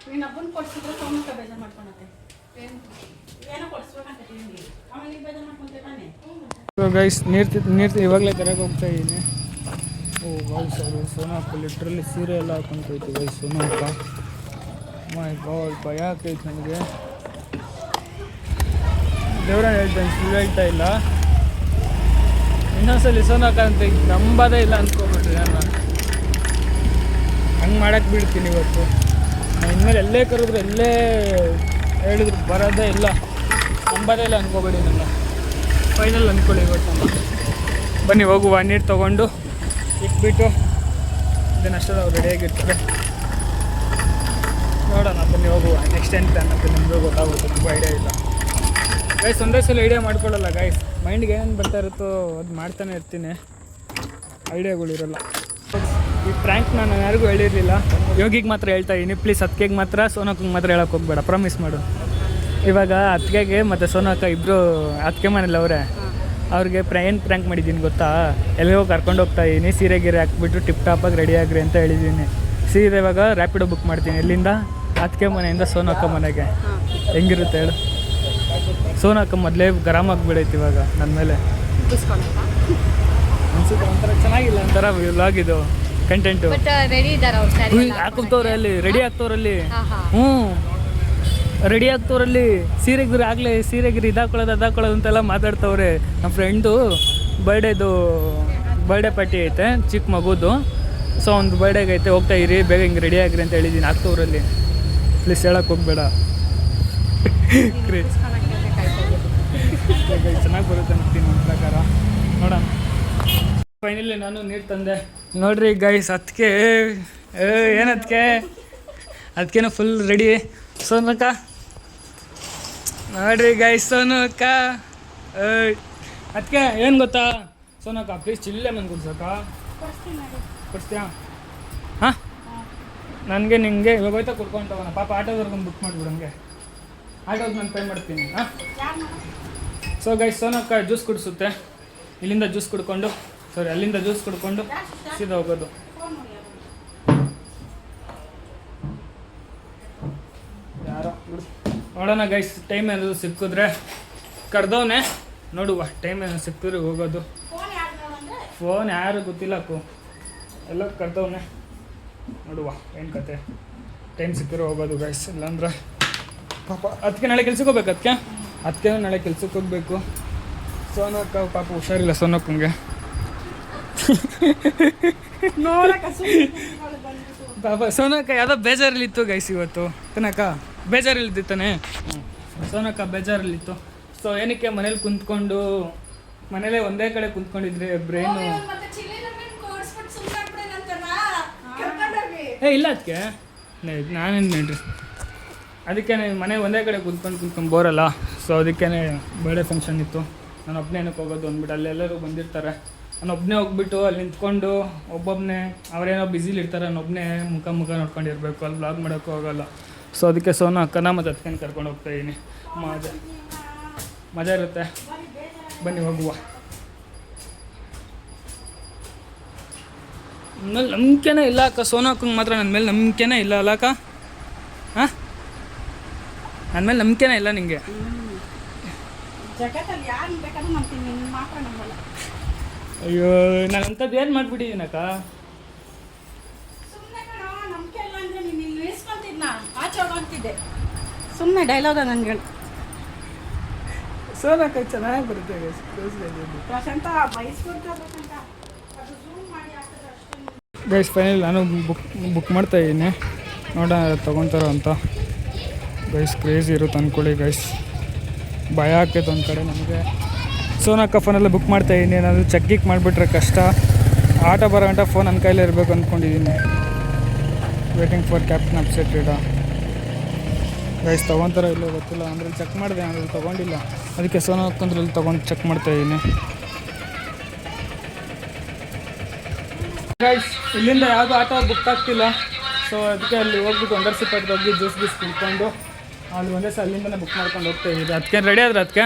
ನೀನು ಹಬ್ಬನ ಕೊಡ್ಸಿದ್ರೆ ಸೋಮಕ್ಕ ಬೇಜಾರು ಮಾಡ್ಕೊಳತ್ತೆ. ಏನೋ ಕೊಡಿಸ್ಬೇಕಂತ ತಿಂಡಿ, ಆಮೇಲೆ ಬೇಜಾರು ಮಾಡ್ಕೊಂತೇನೆ. ಸೊ ಗೈಸ್ ನೀರು ಇವಾಗಲೇ ತರಕ್ಕೆ ಹೋಗ್ತಾ ಇದ್ದೀನಿ. ಓ ಗೈಸ್, ಅವರು ಸೋನಕ್ಕ ಲಿಟ್ರಲ್ಲಿ ಸೀರೆ ಎಲ್ಲ ಹಾಕೊಂತೈತಿ ಗೈಸ್. ಸೋನಕ್ಕ ಮೈ ಗಾಡ್, ಭಯ ಆಗ್ತೈತೆ ನನಗೆ. ದೇವ್ರ ಹೇಳ್ತೇನೆ, ಸುಳ್ಳು ಹೇಳ್ತಾ ಇಲ್ಲ. ಇನ್ನೊಂದ್ಸಲಿ ಸೋನಕ್ಕ ಅಂತ ನಂಬೋದೇ ಇಲ್ಲ ಅಂದ್ಕೊಬಿಟ್ರಿ. ನಾನು ಹಂಗೆ ಮಾಡಕ್ಕೆ ಬಿಡ್ತೀನಿ ಇವತ್ತು. ನಾನು ಇನ್ಮೇಲೆ ಎಲ್ಲೇ ಕರೆದ್ರು, ಎಲ್ಲೇ ಹೇಳಿದ್ರು ಬರೋದೇ ಇಲ್ಲ, ನಂಬೋದೇ ಇಲ್ಲ ಅಂದ್ಕೋಬೇಡಿ. ನನ್ನ ಫೈನಲ್ ಅಂದ್ಕೊಳ್ಳಿ ಇವತ್ತು. ನಮ್ಮ ಬನ್ನಿ ಹೋಗುವ, ನೀರು ತೊಗೊಂಡು ಇಟ್ಬಿಟ್ಟು ಇದನ್ನು ಅಷ್ಟೇ ಅವ್ರು ರೆಡಿಯಾಗಿರ್ತಾರೆ. ನೋಡೋಣ, ಬನ್ನಿ ಹೋಗುವ. ನೆಕ್ಸ್ಟ್ ಎಂತ ಅನ್ನೋದು ನಿಮಗೂ ಗೊತ್ತಾಗುತ್ತೆ, ನಮಗೂ ಐಡಿಯಾ ಇಲ್ಲ ಗೈಸ್. ಒಂದೇ ಸಲ ಐಡಿಯಾ ಮಾಡ್ಕೊಳ್ಳಲ್ಲ ಗೈಸ್. ಮೈಂಡ್ಗೆ ಏನೇನು ಬರ್ತಾ ಇರುತ್ತೋ ಅದು ಮಾಡ್ತಾನೆ ಇರ್ತೀನಿ, ಐಡಿಯಾಗಳಿರಲ್ಲ. ಈ ಪ್ರ್ಯಾಂಕ್ ನಾನು ಯಾರಿಗೂ ಹೇಳಿರಲಿಲ್ಲ, ಯೋಗಿಗೆ ಮಾತ್ರ ಹೇಳ್ತಾ ಇದ್ದೀನಿ. ಪ್ಲೀಸ್ ಅತ್ತಿಗೆಗೆ ಮಾತ್ರ, ಸೋನಕ್ಕಂಗೆ ಮಾತ್ರ ಹೇಳೋಕೆ ಹೋಗ್ಬೇಡ, ಪ್ರಾಮಿಸ್ ಮಾಡು. ಇವಾಗ ಅತ್ತಿಗೆಗೆ ಮತ್ತು ಸೋನಕ್ಕ ಇಬ್ಬರು ಅತ್ತಿಗೆ ಮನೇಲಿ ಅವರೇ. ಅವ್ರಿಗೆ ಏನು ಪ್ರ್ಯಾಂಕ್ ಮಾಡಿದ್ದೀನಿ ಗೊತ್ತಾ? ಎಲ್ಲಿಗೋ ಕರ್ಕೊಂಡು ಹೋಗ್ತಾ ಇದ್ದೀನಿ, ಸೀರೆ ಗೀರೆ ಹಾಕ್ಬಿಟ್ಟು ಟಿಪ್ ಟಾಪಾಗಿ ರೆಡಿ ಆಗ್ರಿ ಅಂತ ಹೇಳಿದ್ದೀನಿ. ಸೀರೆ ಇವಾಗ ರ್ಯಾಪಿಡೋ ಬುಕ್ ಮಾಡ್ತೀನಿ. ಎಲ್ಲಿಂದ? ಅತ್ತಿಗೆ ಮನೆಯಿಂದ ಸೋನಕ್ಕ ಮನೆಗೆ. ಹೆಂಗಿರುತ್ತೆ ಹೇಳು? ಸೋನಕ್ಕ ಮೊದಲೇ ಗರಮ್ ಆಗಿಬಿಡೈತೆ ಇವಾಗ ನನ್ನ ಮೇಲೆ. ಅನ್ಸುತ್ತೆ ಒಂಥರ ಚೆನ್ನಾಗಿಲ್ಲ, ಒಂಥರ ವ್ಲಾಗ್ ಇದು ಕಂಟೆಂಟು. ಹಾಕೋತವ್ರೆ ಅಲ್ಲಿ, ರೆಡಿ ಆಗ್ತವ್ರಲ್ಲಿ. ಹ್ಞೂ ರೆಡಿ ಆಗ್ತವ್ರಲ್ಲಿ. ಸೀರೆಗಿರಿ ಆಗಲೇ ಸೀರೆಗಿರಿ ಇದಾಕೊಳ್ಳೋದು ಅದಾಕೊಳ್ಳೋದು ಅಂತೆಲ್ಲ ಮಾತಾಡ್ತವ್ರೆ. ನಮ್ಮ ಫ್ರೆಂಡು ಬರ್ಡೇ ಪಾರ್ಟಿ ಐತೆ, ಚಿಕ್ಕ ಮಗುದು. ಸೊ ಒಂದು ಬರ್ಡೇಗೆ ಐತೆ, ಹೋಗ್ತಾ ಇರಿ, ಬೇಗ ಹಿಂಗೆ ರೆಡಿ ಆಗಿರಿ ಅಂತ ಹೇಳಿದ್ದೀನಿ. ಆಗ್ತವ್ರಲ್ಲಿ. ಪ್ಲೀಸ್ ಹೇಳಕ್ಕೆ ಹೋಗ್ಬೇಡ. ಚೆನ್ನಾಗಿ ಬರುತ್ತೆ ಅಂತೀನಿ ನನ್ನ ಪ್ರಕಾರ. ನೋಡೋಣ. ಫೈನಲಿ ನಾನು ನೀರು ತಂದೆ. ನೋಡ್ರಿ ಗೈಸ್, ಅದಕ್ಕೆ ಏನದಕ್ಕೆ ಅದಕ್ಕೇನೋ ಫುಲ್ ರೆಡಿ. ಸೋನಕ್ಕ ನೋಡ್ರಿ ಗೈಸ್, ಸೋನಕ್ಕ ಅದಕ್ಕೆ ಏನು ಗೊತ್ತಾ? ಸೋನಕ್ಕ ಪ್ಲೀಸ್ ಚಿಲ್ಲಿ ಲೆಮನ್ ಕೊಡ್ಸಕ್ಕ, ಕೊಡಿಸ್ತೀಯಾ? ಹಾಂ ನನಗೆ ನಿಂಗೆ ಇವಾಗ ಹೋಯ್ತಾ ಕುಡ್ಕೊಂಡು ಹೋಗೋಣ ಪಾಪ ಆಟೋದವ್ರಿಗೆ ಬುಕ್ ಮಾಡಿಬಿಡು ಹಂಗೆ ಆಟೋಗೆ ನಾನು ಪೇ ಮಾಡ್ತೀನಿ ಹಾಂ ಸೊ ಗೈಸ್ ಸೋನಕ್ಕ ಜ್ಯೂಸ್ ಕುಡಿಸುತ್ತೆ ಇಲ್ಲಿಂದ ಜ್ಯೂಸ್ ಕುಡ್ಕೊಂಡು ಅಲ್ಲಿಂದ ಜ್ಯೂಸ್ ಕುಡ್ಕೊಂಡು ಸೀದಾ ಹೋಗೋದು ಯಾರೋ ಬಿಡು ನೋಡೋಣ ಗೈಸ್ ಟೈಮ್ ಏನಾದರೂ ಸಿಕ್ಕಿದ್ರೆ ಕರೆದವನೆ ನೋಡುವ ಟೈಮ್ ಏನಾದ್ರು ಸಿಕ್ಕಿದ್ರೆ ಹೋಗೋದು ಫೋನ್ ಯಾರು ಗೊತ್ತಿಲ್ಲ ಎಲ್ಲ ಕರೆದವನೆ ನೋಡುವ ಏನು ಕತೆ ಟೈಮ್ ಸಿಕ್ಕಿದ್ರೆ ಹೋಗೋದು ಗೈಸ್ ಇಲ್ಲಾಂದ್ರೆ ಪಾಪ ಅದಕ್ಕೆ ನಾಳೆ ಕೆಲ್ಸಕ್ಕೆ ಹೋಗ್ಬೇಕು ಅದಕ್ಕೆ ನಾಳೆ ಕೆಲ್ಸಕ್ಕೆ ಹೋಗಬೇಕು ಸೋನಕ್ಕ ಪಾಪ ಹುಷಾರಿಲ್ಲ ಸೋನಕ್ಕಂಗೆ ಪಾಪ ಸೋನಕ್ಕ ಯಾವುದೋ ಬೇಜಾರಲ್ಲಿತ್ತು ಗೈಸ್ ಇವತ್ತು ತನಕ ಬೇಜಾರಲ್ಲಿದ್ದು ತಾನೆ ಸೋನಕ್ಕ ಬೇಜಾರಲ್ಲಿತ್ತು ಸೊ ಏನಕ್ಕೆ ಮನೇಲಿ ಕುಂತ್ಕೊಂಡು ಮನೇಲೇ ಒಂದೇ ಕಡೆ ಕುಂತ್ಕೊಂಡಿದ್ರೆ ಬ್ರೈನು ಇಲ್ಲ ಅದಕ್ಕೆ ನಾನೇನು ನೋಡ್ರಿ ಅದಕ್ಕೆ ಮನೆ ಒಂದೇ ಕಡೆ ಕುಂತ್ಕೊಂಡು ಬೋರಲ್ಲ ಸೊ ಅದಕ್ಕೆ ಬರ್ಡೇ ಫಂಕ್ಷನ್ ಇತ್ತು ನಾನು ಒಬ್ಬನೇ ಏನಕ್ಕೆ ಹೋಗೋದು ಅಂದ್ಬಿಟ್ಟು ಅಲ್ಲೆಲ್ಲರೂ ಬಂದಿರ್ತಾರೆ ನಾನು ಒಬ್ಬನೇ ಹೋಗ್ಬಿಟ್ಟು ಅಲ್ಲಿ ನಿಂತ್ಕೊಂಡು ಒಬ್ಬೊಬ್ಬನೇ ಅವರೇನೋ ಬ್ಯುಸಿಲಿರ್ತಾರೆ ನಾನು ಒಬ್ಬನೇ ಮುಖ ನೋಡ್ಕೊಂಡಿರ್ಬೇಕು ಅಲ್ಲಿ ಬ್ಲಾಗ್ ಮಾಡೋಕ್ಕೂ ಹೋಗೋಲ್ಲ ಸೊ ಅದಕ್ಕೆ ಸೋನ ಅಕ್ಕನ ಮತ್ತು ಅದಕ್ಕೆ ಕರ್ಕೊಂಡು ಹೋಗ್ತಾಯಿದ್ದೀನಿ ಮಜಾ ಇರುತ್ತೆ ಬನ್ನಿ ಹೋಗುವ ನನ್ನ ಮೇಲೆ ನಂಬಿಕೆನೇ ಇಲ್ಲ ಅಕ್ಕ ಸೋನ ಅಕ್ಕಂಗೆ ಮಾತ್ರ ನನ್ನ ಮೇಲೆ ನಂಬಿಕೆನೇ ಇಲ್ಲ ಅಲ್ಲ ಅಕ್ಕ ಹಾಂ ನನ್ನ ಮೇಲೆ ನಂಬಿಕೆನೇ ಇಲ್ಲ ನಿಂಗೆ ಜಗತ್ತಲ್ಲಿ ಯಾರು ಬೇಕಾದ್ರೂ ನಂಬ್ತೀನಿ ನಿನ್ನ ಮಾತ್ರ ನಂಬಲ್ಲ ಅಯ್ಯೋ ನಾನು ಅಂಥದ್ದು ಏನು ಮಾಡಿಬಿಟ್ಟಿದ್ದೀನಕ್ಕ ಸುಮ್ಮನೆ ಕಣ ನಂಬಿಕೆ ಇಲ್ಲ ಅಂದರೆ ನೀನು ಇಲ್ಲಿ ಇಳಿಸ್ಕೊಂತಿದ್ನ ಆಚೆ ಹೋಗಂತಿದ್ದೆ ಸುಮ್ಮನೆ ಡೈಲಾಗ ನನಗೆ ಹೇಳು ಸೋನಕ್ಕ ಚೆನ್ನಾಗಿ ಬರುತ್ತೆ ಪ್ರಶಾಂತ ಬಯಸ್ಕೊಡ್ತಾ ಪ್ರಶಾಂತ ಅದು ಝೂಮ್ ಮಾಡಿ ಹಾಕಿದ್ರೆ ಅಷ್ಟೇ ಗೈಸ್ ಫೈನಲ್ ನಾನು ಬುಕ್ ಮಾಡ್ತಾಯಿದ್ದೀನಿ ನೋಡೋಣ ತೊಗೊತಾರೋ ಅಂತ ಗೈಸ್ ಕ್ರೇಜ್ ಇರುತ್ತೆ ಅಂದ್ಕೊಳ್ಳಿ ಗೈಸ್ ಭಯ ಆಗ್ತೈತೆ ಒಂದು ಕಡೆ ನಮಗೆ ಸೋನಕ್ಕ ಫೋನೆಲ್ಲ ಬುಕ್ ಮಾಡ್ತಾಯಿದ್ದೀನಿ ಏನಾದರೂ ಚೆಕ್ ಮಾಡಿಬಿಟ್ರೆ ಕಷ್ಟ ಆಟೋ ಬರೋ ಗಂಟ ಫೋನ್ ನನ್ನ ಕೈಲೇ ಇರಬೇಕು ಅಂದ್ಕೊಂಡಿದ್ದೀನಿ ವೇಟಿಂಗ್ ಫಾರ್ ಕ್ಯಾಪ್ಟನ್ ಅಪ್ಸೆಟ್ ಇಡ ಗೈಸ್ ತೊಗೊತಾರೋ ಇಲ್ಲೋ ಗೊತ್ತಿಲ್ಲ ಅಂದರೆ ಚೆಕ್ ಮಾಡಿದೆ ಅಂದರೆ ತೊಗೊಂಡಿಲ್ಲ ಅದಕ್ಕೆ ಸೋನಕ್ಕಂದ್ರಲ್ಲಿ ತೊಗೊಂಡು ಚೆಕ್ ಮಾಡ್ತಾಯಿದ್ದೀನಿ ಗೈಸ್ ಇಲ್ಲಿಂದ ಯಾವುದೂ ಆಟೋ ಬುಕ್ ಆಗ್ತಿಲ್ಲ ಸೊ ಅದಕ್ಕೆ ಅಲ್ಲಿ ಹೋಗ್ಬಿಟ್ಟು ಒಂದರ್ಸಿಪಟ್ಟು ಹೋಗಿ ಜ್ಯೂಸ್ ಕುಡ್ಕೊಂಡು ಅಲ್ಲಿ ಒಂದೇ ಸಲ ಅಲ್ಲಿಂದನೇ ಬುಕ್ ಮಾಡ್ಕೊಂಡು ಹೋಗ್ತಾಯಿದ್ದೀವಿ ಅದಕ್ಕೆ ರೆಡಿ ಆದ್ರೆ ಅದಕ್ಕೆ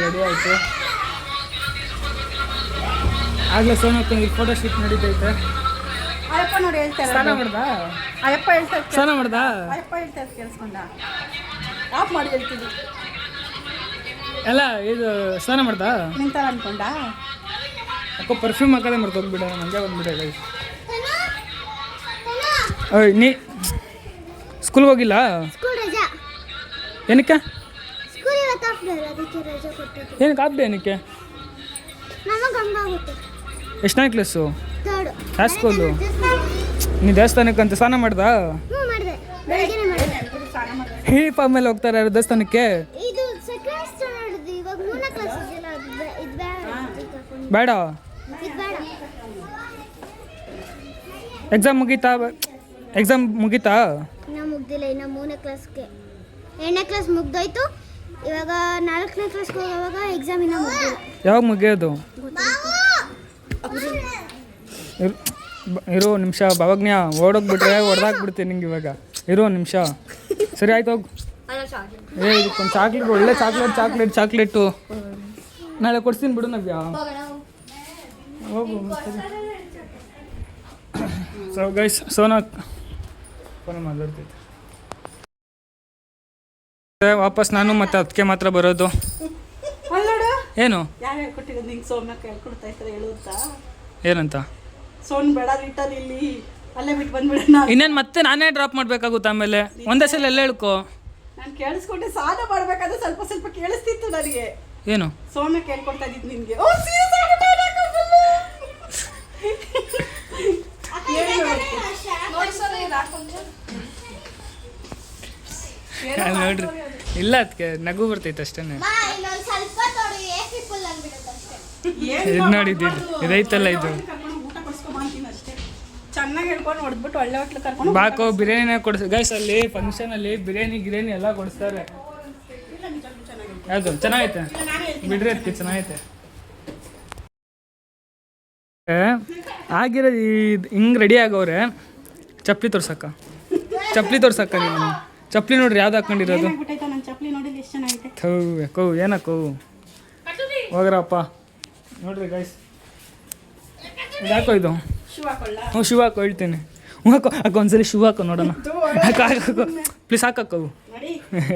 ರೆಡಿ ಆಯಿತು ಆಗಲೇ ಸೋನಕ್ಕಂಗೆ ಫೋಟೋ ಶೂಟ್ ನಡೀತೈತೆ ಅಯ್ಯಪ್ಪ ನೋಡಿ ಹೇಳ್ತಾರೆ ಸ್ನಾನ ಮಾಡ್ದಾ ಅಯ್ಯಪ್ಪ ಹೇಳ್ತಾರೆ ಸ್ನಾನ ಮಾಡ್ದಾ ಅಯ್ಯಪ್ಪ ಹೇಳ್ತಾರೆ ಕೇಳಿಸ್ಕೊಂಡ ಆಫ್ ಮಾಡಿ ಹೇಳ್ತೀನಿ ಎಲ್ಲ ಇದು ಸ್ನಾನ ಮಾಡ್ದಾ ನಿಂತರ ಅನ್ಕೊಂಡ ಅಕ್ಕ ಪರ್ಫ್ಯೂಮ್ ಹಾಕೋದೇ ಮರ್ತೋಗ್ಬಿಡ ನನಗೆ ಬಂದ್ಬಿಟ್ಟೆ ಗೈಸ್ ಓಯ್ ನೀ ಸ್ಕೂಲ್ಗೆ ಹೋಗಿಲ್ಲ ಸ್ಕೂಲ್ ರಜಾ ಏನಕ್ಕೆ ಸ್ಕೂಲ್ ಇವತ್ತು ಹಾಫ್ ಡೇ ಅದಕ್ಕೆ ರಜಾ ಕೊಟ್ಟಿದ್ದು ಏನಕ್ಕೆ ಆಪ್ದೆ ಏನಕ್ಕೆ ನಮಗೆ ಹಂಗಾಗುತ್ತೆ ಎಷ್ಟನೇ ಕ್ಲಾಸು ಥರ್ಡ್ ಯಾವ ಸ್ಕೂಲು ನೀ ದೇವಸ್ಥಾನಕ್ಕಂತ ಸ್ನಾನ ಮಾಡ್ದಾ ಹ್ಞೂ ಮಾಡಿದೆ ಬೆಳಗ್ಗೆನೇ ಮಾಡಿದೆ ಹೀಪ ಮೇಲೆ ಹೋಗ್ತಾರೆ ಯಾರು ದೇವಸ್ಥಾನಕ್ಕೆ ಇದು ಸೆಕೆಂಡ್ ಸ್ಟ್ಯಾಂಡರ್ಡ್ ಇವಾಗ 3ನೇ ಕ್ಲಾಸ್ ಇದೆಯಲ್ಲ ಇದು ಬೇಡ ಇದು ಬೇಡ ಎಕ್ಸಾಮ್ ಮುಗೀತಾ ಇನ್ನೂ ಮುಗ್ದಿಲ್ಲ ಇನ್ನು 3ನೇ ಕ್ಲಾಸ್ಗೆ 8ನೇ ಕ್ಲಾಸ್ ಮುಗ್ದೋಯ್ತು ಇವಾಗ 4ನೇ ಕ್ಲಾಸ್ಗೆ ಹೋಗುವಾಗ ಎಕ್ಸಾಮ್ ಇನ್ನೂ ಮುಗ್ದಿಲ್ಲ ಯಾವಾಗ ಮುಗಿಯೋದು ಇರೋ ನಿಮಿಷ ಭಾವಜ್ಞ ಓಡೋಗ್ಬಿಟ್ರೆ ಹೊಡೆದಾಕ್ಬಿಡ್ತೀನಿ ನಿಂಗೆ ಇವಾಗ ಇರೋ ನಿಮಿಷ ಸರಿ ಆಯ್ತು ಹೋಗು ಇದಕ್ಕೊಂದು ಚಾಕ್ಲೇಟ್ ಒಳ್ಳೆ ಚಾಕ್ಲೇಟು ನಾಳೆ ಕೊಡ್ತೀನಿ ಬಿಡು ನವ್ಯ ಹೋಗು ಸೊ ಗೈಸ್ ಸೋನಾ ಫೋನ್ ಮಾತಾಡ್ತೈತೆ ವಾಪಸ್ ನಾನು ಮತ್ತೆ ಅದಕ್ಕೆ ಮಾತ್ರ ಬರೋದು ನೋಡು ಏನು ಯಾರು ಹೇಳ್ಕೊಟ್ಟಿರೋದು ನಿಂಗೆ ಸೋಮ್ನಕ್ಕೆ ಹೇಳ್ಕೊಡ್ತಾ ಇರ್ತಾರೆ ಹೇಳುತ್ತಾ ಏನಂತ ಸೋನ್ ಬೇಡ ರಿಟರ್ನ್ ಇಲ್ಲಿ ಅಲ್ಲೇ ಬಿಟ್ಟು ಬಂದ್ಬಿಡೋಣ ಇನ್ನೇನು ಮತ್ತೆ ನಾನೇ ಡ್ರಾಪ್ ಮಾಡಬೇಕಾಗುತ್ತೆ ಆಮೇಲೆ ಒಂದೇ ಸಲ ಎಲ್ಲ ಹೇಳ್ಕೊ ನಾನು ಕೇಳಿಸ್ಕೊಂಡೆ ಸಾಲ ಮಾಡ್ಬೇಕಾದ್ರೆ ಸ್ವಲ್ಪ ಸ್ವಲ್ಪ ಕೇಳಿಸ್ತಿತ್ತು ನನಗೆ ಏನು ಸೋಮ್ಯ ಕೇಳ್ಕೊಡ್ತಾ ಇದ್ದಿದ್ದು ನಿನ್ಗೆ ನೋಡ್ರಿ ಇಲ್ಲ ಅದಕ್ಕೆ ನಗು ಬರ್ತೈತೆ ಅಷ್ಟೇ ಇನ್ನೊಂದು ಸ್ವಲ್ಪ ತೊಡು ಏಸಿ ಫುಲ್ ಅಂದ್ಬಿಡುತ್ತೆ ಅಷ್ಟೇ ಇದು ನೋಡಿದ್ದು ಇದೈತಲ್ಲ ಇದು ಊಟ ಕೊಡ್ಸ್ಕೊಂಬಂತೀನಿ ಅಷ್ಟೇ ಚೆನ್ನಾಗಿ ಹೇಳ್ಕೊಂಡು ಹೊಡೆದ್ಬಿಟ್ಟು ಒಳ್ಳೆ ಹೋಟ್ಲು ಕರ್ಕೊಂಡು ಬಾಕೋ ಬಿರಿಯಾನಿನೇ ಕೊಡಿಸ್ ಗೈಸ್ ಅಲ್ಲಿ ಫಂಕ್ಷನಲ್ಲಿ ಬಿರಿಯಾನಿ ಎಲ್ಲ ಕೊಡಿಸ್ತಾರೆ ಯಾವುದು ಚೆನ್ನಾಗೈತೆ ಬಿಡ್ರಿ ಅದಕ್ಕೆ ಚೆನ್ನಾಗೈತೆ ಆಗಿರೋದು ಹಿಂಗೆ ರೆಡಿ ಆಗವ್ರೆ. ಚಪ್ಪಲಿ ತೋರ್ಸಕ್ಕ, ಚಪ್ಪಲಿ ತೋರ್ಸಕ್ಕ. ನೀನು ಚಪ್ಪಲಿ ನೋಡ್ರಿ ಯಾವ್ದು ಹಾಕೊಂಡಿರೋದು. ಏನಾಗ್ಬಿಟ್ಟೈತೆ ನನ್ನ ಚಪ್ಪಲಿ ನೋಡಿದ್ರೆ ಎಷ್ಟು ಚೆನ್ನಾಗೈತೆ. ಥೂ ಯಾಕೋ ಏನಕ್ಕೋ ಹೋಗ್ರಪ್ಪ. ನೋಡ್ರಿ ಗೈಸ್ ಯಾಕೋ ಇದು ಶೂ ಹಾಕೊಳ್ಳ. ಹ್ಞೂ ಶೂ ಹಾಕೋ ಹೇಳ್ತೀನಿ. ಹ್ಞೂ ಹಾಕೋ ಹಾಕೋ ಒಂದ್ಸಲಿ ಶೂ ಹಾಕೋ ನೋಡೋಣ. ಹಾಕೋ ಹಾಕೋ ಪ್ಲೀಸ್ ಹಾಕೋ. ನೋಡಿ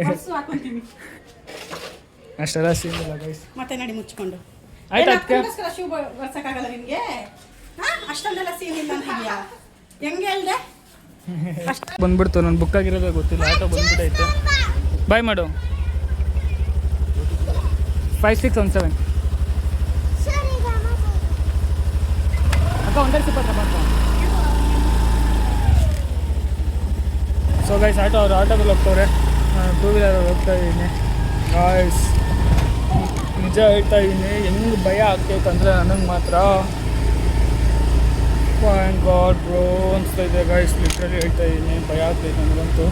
ಬಸ್ಸು ಹಾಕೊಂತೀವಿ ಅಷ್ಟೆಲ್ಲ ಸೀನಿಲ್ಲ ಗೈಸ್. ಮತ್ತೆ ನೋಡಿ ಮುಚ್ಕೊಂಡು. ಆಯ್ತು ಅದಕ್ಕೆ ಶೂ ಬರ್ಸಕ್ಕಾಗಲ್ಲ ನಿಮಗೆ? ಅಷ್ಟೊಂದೆಲ್ಲ ಸೀನ್ ಇಲ್ಲ ಅಂತಿದ್ಯಾ? ಹೆಂಗೆ ಹೇಳ್ದೆ? ಬಂದ್ಬಿಡ್ತು. ನನ್ನ ಬುಕ್ ಆಗಿರೋದೇ ಗೊತ್ತಿಲ್ಲ. ಆಟೋ ಬಂದ್ಬಿಟ್ಟೈತೆ. ಬಾಯ್ ಮಾಡು. 5617 ಅಕ್ಕ ಒಂದೇ ಸಿಪ್ಪತ್ತ ಬಾಕ. ಸೊ ಗೈಸ್ ಅವ್ರು ಆಟೋದಲ್ಲಿ ಹೋಗ್ತವ್ರೆ. ನಾನು ಟೂ ವೀಲರ್ ಹೋಗ್ತಾ ಇದ್ದೀನಿ ಗಾಯ್ಸ್. ನಿಜ ಹೇಳ್ತಾ ಇದ್ದೀನಿ, ಹೆಂಗೆ ಭಯ ಆಗ್ತೈತೆ ಅಂದರೆ ನನಗೆ ಮಾತ್ರ ಗಾಡ್ ಬ್ರೋ ಅನಿಸ್ತಾ ಇದೆ ಗಾಯ್ಸ್. ಲಿಟ್ರಲಿ ಹೇಳ್ತಾ ಇದ್ದೀನಿ, ಭಯ ಆಗ್ತೈತೆ ನನಗಂತೂ.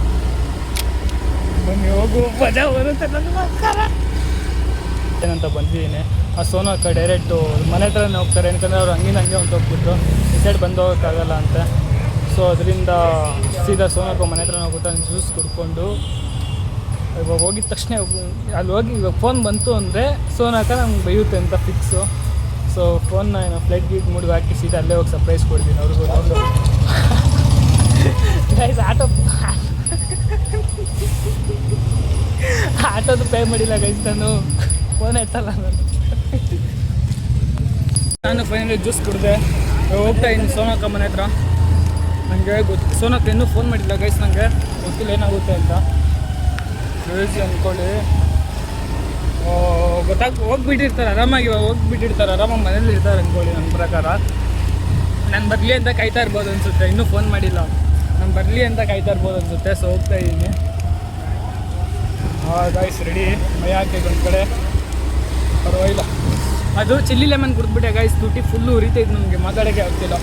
ಬನ್ನಿ ಹೋಗು, ಮಜಾ ಬರುತ್ತೆ ನನಗೋಸ್ಕರ ಏನಂತ ಬಂದಿದ್ದೀನಿ. ಆ ಸೋನಕ್ಕ ಡೈರೆಕ್ಟು ಮನೆ ಹತ್ರನೇ ಹೋಗ್ತಾರೆ. ಯಾಕಂದರೆ ಅವ್ರು ಹಂಗಿನ ಹಂಗೆ ಹೊಂಟೋಗ್ಬಿಟ್ರು. ಈ ಸೈಡ್ ಬಂದು ಹೋಗೋಕ್ಕಾಗಲ್ಲ ಅಂತ. ಸೊ ಅದರಿಂದ ಸೀದಾ ಸೋನಕ್ಕ ಮನೆ ಹತ್ರನೇ ಹೋಗ್ಬಿಟ್ಟು ಜ್ಯೂಸ್ ಕುಡ್ಕೊಂಡು ಇವಾಗ ಹೋಗಿದ ತಕ್ಷಣ ಅಲ್ಲಿ ಹೋಗಿ ಇವಾಗ ಫೋನ್ ಬಂತು ಅಂದರೆ ಸೋನಕ್ಕ ನಂಗೆ ಬೈಯುತ್ತೆ ಅಂತ ಫಿಕ್ಸು. ಸೊ ಫೋನ್ನ ಏನೋ ಫ್ಲೈಟ್ ಗೀಟ್ ಮೂಡಿಗೆ ಹಾಕಿ ಸೀದಾ ಅಲ್ಲೇ ಹೋಗಿ ಸರ್ಪ್ರೈಸ್ ಕೊಡ್ತೀನಿ ಅವ್ರಿಗೂ. ಗೈಸ್ ಆಟೋದು ಪೇ ಮಾಡಿಲ್ಲ ಗೈಸ್. ನಾನು ಫೋನ್ ಎತ್ತಲ್ಲ. ನಾನು ಫೈನಲಿ ಜ್ಯೂಸ್ ಕುಡಿದೆ. ಹೋಗ್ತಾ ಇದ್ದೀನಿ ಸೋನಕ್ಕ ಮನೆ ಹತ್ರ. ನನಗೆ ಸೋನಕ್ಕ ಇನ್ನೂ ಫೋನ್ ಮಾಡಿಲ್ಲ ಗೈಸ್. ನನಗೆ ಗೊತ್ತಿಲ್ಲ ಏನಾಗುತ್ತೆ ಅಂತ. ಕ್ರೇಜಿ ಅಂದ್ಕೊಳ್ಳಿ. ಹೋಗ್ಬಿಟ್ಟಿರ್ತಾರೆ ಆರಾಮಾಗಿ. ಇವಾಗ ಹೋಗ್ಬಿಟ್ಟಿರ್ತಾರೆ ಆರಾಮಾಗಿ ಮನೇಲಿ ಇರ್ತಾರೆ ಅಂದ್ಕೊಳ್ಳಿ. ನನ್ನ ಪ್ರಕಾರ ನಾನು ಬರಲಿ ಅಂತ ಕಾಯ್ತಾ ಇರ್ಬೋದು ಅನಿಸುತ್ತೆ. ಇನ್ನೂ ಫೋನ್ ಮಾಡಿಲ್ಲ. ನಾನು ಬರಲಿ ಅಂತ ಕಾಯ್ತಾ ಇರ್ಬೋದು ಅನಿಸುತ್ತೆ. ಸೊ ಹೋಗ್ತಾ ಇದ್ದೀನಿ. Guys ready. ಮೈ ಹಾಕಿದ್ದು ಒಂದು ಕಡೆ ಪರವಾಗಿಲ್ಲ. ಅದು ಚಿಲ್ಲಿ ಲೆಮನ್ ಕುಡಿದ್ಬಿಟ್ಟೆ ಗಾಯ್ಸ್. ತುಟಿ ಫುಲ್ಲು ಉರಿತೈತೆ ನನಗೆ, ಮಾತಾಡೋಕ್ಕೆ ಆಗ್ತಿಲ್ಲ.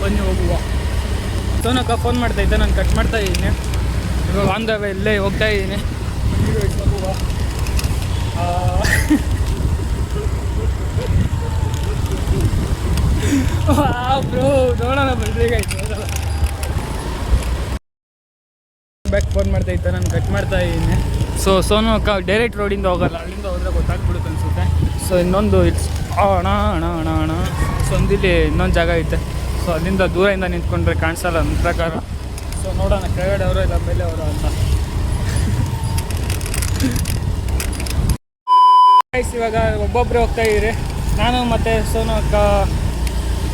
ಬನ್ನಿ ಹೋಗುವ. ಸೋನಕ್ಕ ಫೋನ್ ಮಾಡ್ತಾಯಿದ್ದೆ, ನಾನು ಕಟ್ ಮಾಡ್ತಾ ಇದ್ದೀನಿ. ಇವಾಗ ಆನ್ ದ ವೇ ಇಲ್ಲೇ ಹೋಗ್ತಾ ಇದ್ದೀನಿ. ಹೋಗುವ. ಬ್ರೋ ನೋಡೋಣ ಬನ್ರಿ ಗಾಯ್ಸ್. ನೋಡೋಣ. ಬ್ಯಾಕ್ ಫೋನ್ ಮಾಡ್ತಾಯಿದ್ದೆ, ನಾನು ಕಟ್ ಮಾಡ್ತಾ ಇದ್ದೀನಿ. ಸೊ ಸೋನು ಅಕ್ಕ ಡೈರೆಕ್ಟ್ ರೋಡಿಂದ ಹೋಗಲ್ಲ, ಅಲ್ಲಿಂದ ಹೋದರೆ ಗೊತ್ತಾಗ್ಬಿಡುತ್ತೆ ಅನಿಸುತ್ತೆ. ಸೊ ಇನ್ನೊಂದು ಇಟ್ಸ್ ಅಣ ಅಣ ಅಣ ಅಣ ಸೊ ಒಂದಿಲ್ಲಿ ಇನ್ನೊಂದು ಜಾಗ ಐತೆ. ಸೊ ಅಲ್ಲಿಂದ ದೂರದಿಂದ ನಿಂತ್ಕೊಂಡ್ರೆ ಕಾಣಿಸಲ್ಲ ನನ್ನ ಪ್ರಕಾರ. ಸೊ ನೋಡೋಣ ಕೆಳಗಡೆ ಅವರು ಇಲ್ಲ ಮೇಲೆ ಅವರು ಅಂತ. ಇವಾಗ ಒಬ್ಬೊಬ್ಬರೇ ಹೋಗ್ತಾ ಇದ್ದೀರಿ. ನಾನು ಮತ್ತು ಸೋನು ಅಕ್ಕ.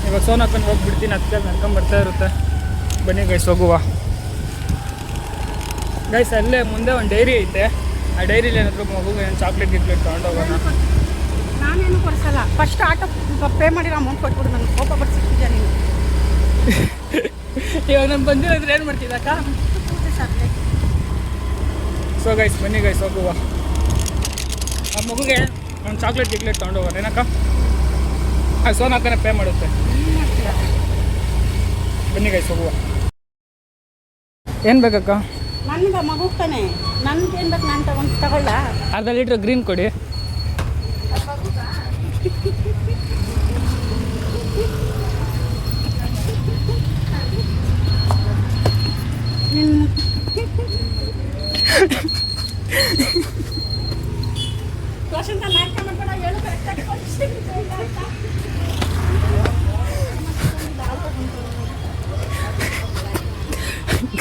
ಇವಾಗ ಸೋನು ಅಕ್ಕನ ಹೋಗ್ಬಿಡ್ತೀನಿ. ಅದಕ್ಕೆ ನಡ್ಕೊಂಬರ್ತಾ ಇರುತ್ತೆ. ಬನ್ನಿ ಗೈಸ್ ಹೋಗುವ. ಗೈಸ್ ಅಲ್ಲೇ ಮುಂದೆ ಒಂದು ಡೈರಿ ಐತೆ. ಆ ಡೈರಿಲಿ ಏನಾದರೂ ಮಗುಗೆ ಏನು ಚಾಕ್ಲೇಟ್ ಗಿಕ್ಲೇಟ್ ತೊಗೊಂಡೋಗೋಣ. ನಾನೇನು ಕೊಡಿಸಲ್ಲ. ಫಸ್ಟ್ ಆಟೋ ಪೇ ಮಾಡಿರೋ ಅಮೌಂಟ್ ಕೊಟ್ಬಿಡು. ನನಗೆ ಕೋಪ ಬರ್ಸಿದ್ಯಾ ನೀನು. ಇವಾಗ ನಾನು ಬಂದಿರೋದ್ರೆ ಏನು ಮಾಡ್ತಿದ್ದಕ್ಕ? ಸೊ ಗೈಸ್ ಬನ್ನಿ ಗೈಸ್ ಹೋಗುವ. ಆ ಮಗುಗೆ ಒಂದು ಚಾಕ್ಲೇಟ್ ಗಿಕ್ಲೇಟ್ ತೊಗೊಂಡೋಗೋಣ ಏನಕ್ಕ? ಆ ಸೋನಕ್ಕನೇ ಪೇ ಮಾಡುತ್ತೆ. ಬನ್ನಿ ಗೈಸ್ ಹೋಗುವ. ಏನು ಬೇಕಕ್ಕ? ನನಗೆ ಮಗು ತಾನೆ. ನನ್ಗೆ ಏನು ಬೇಕು ನಾನು ತಗೊಳ್ಳ. ಅರ್ಧ ಲೀಟ್ರ್ ಗ್ರೀನ್ ಕೊಡಿ.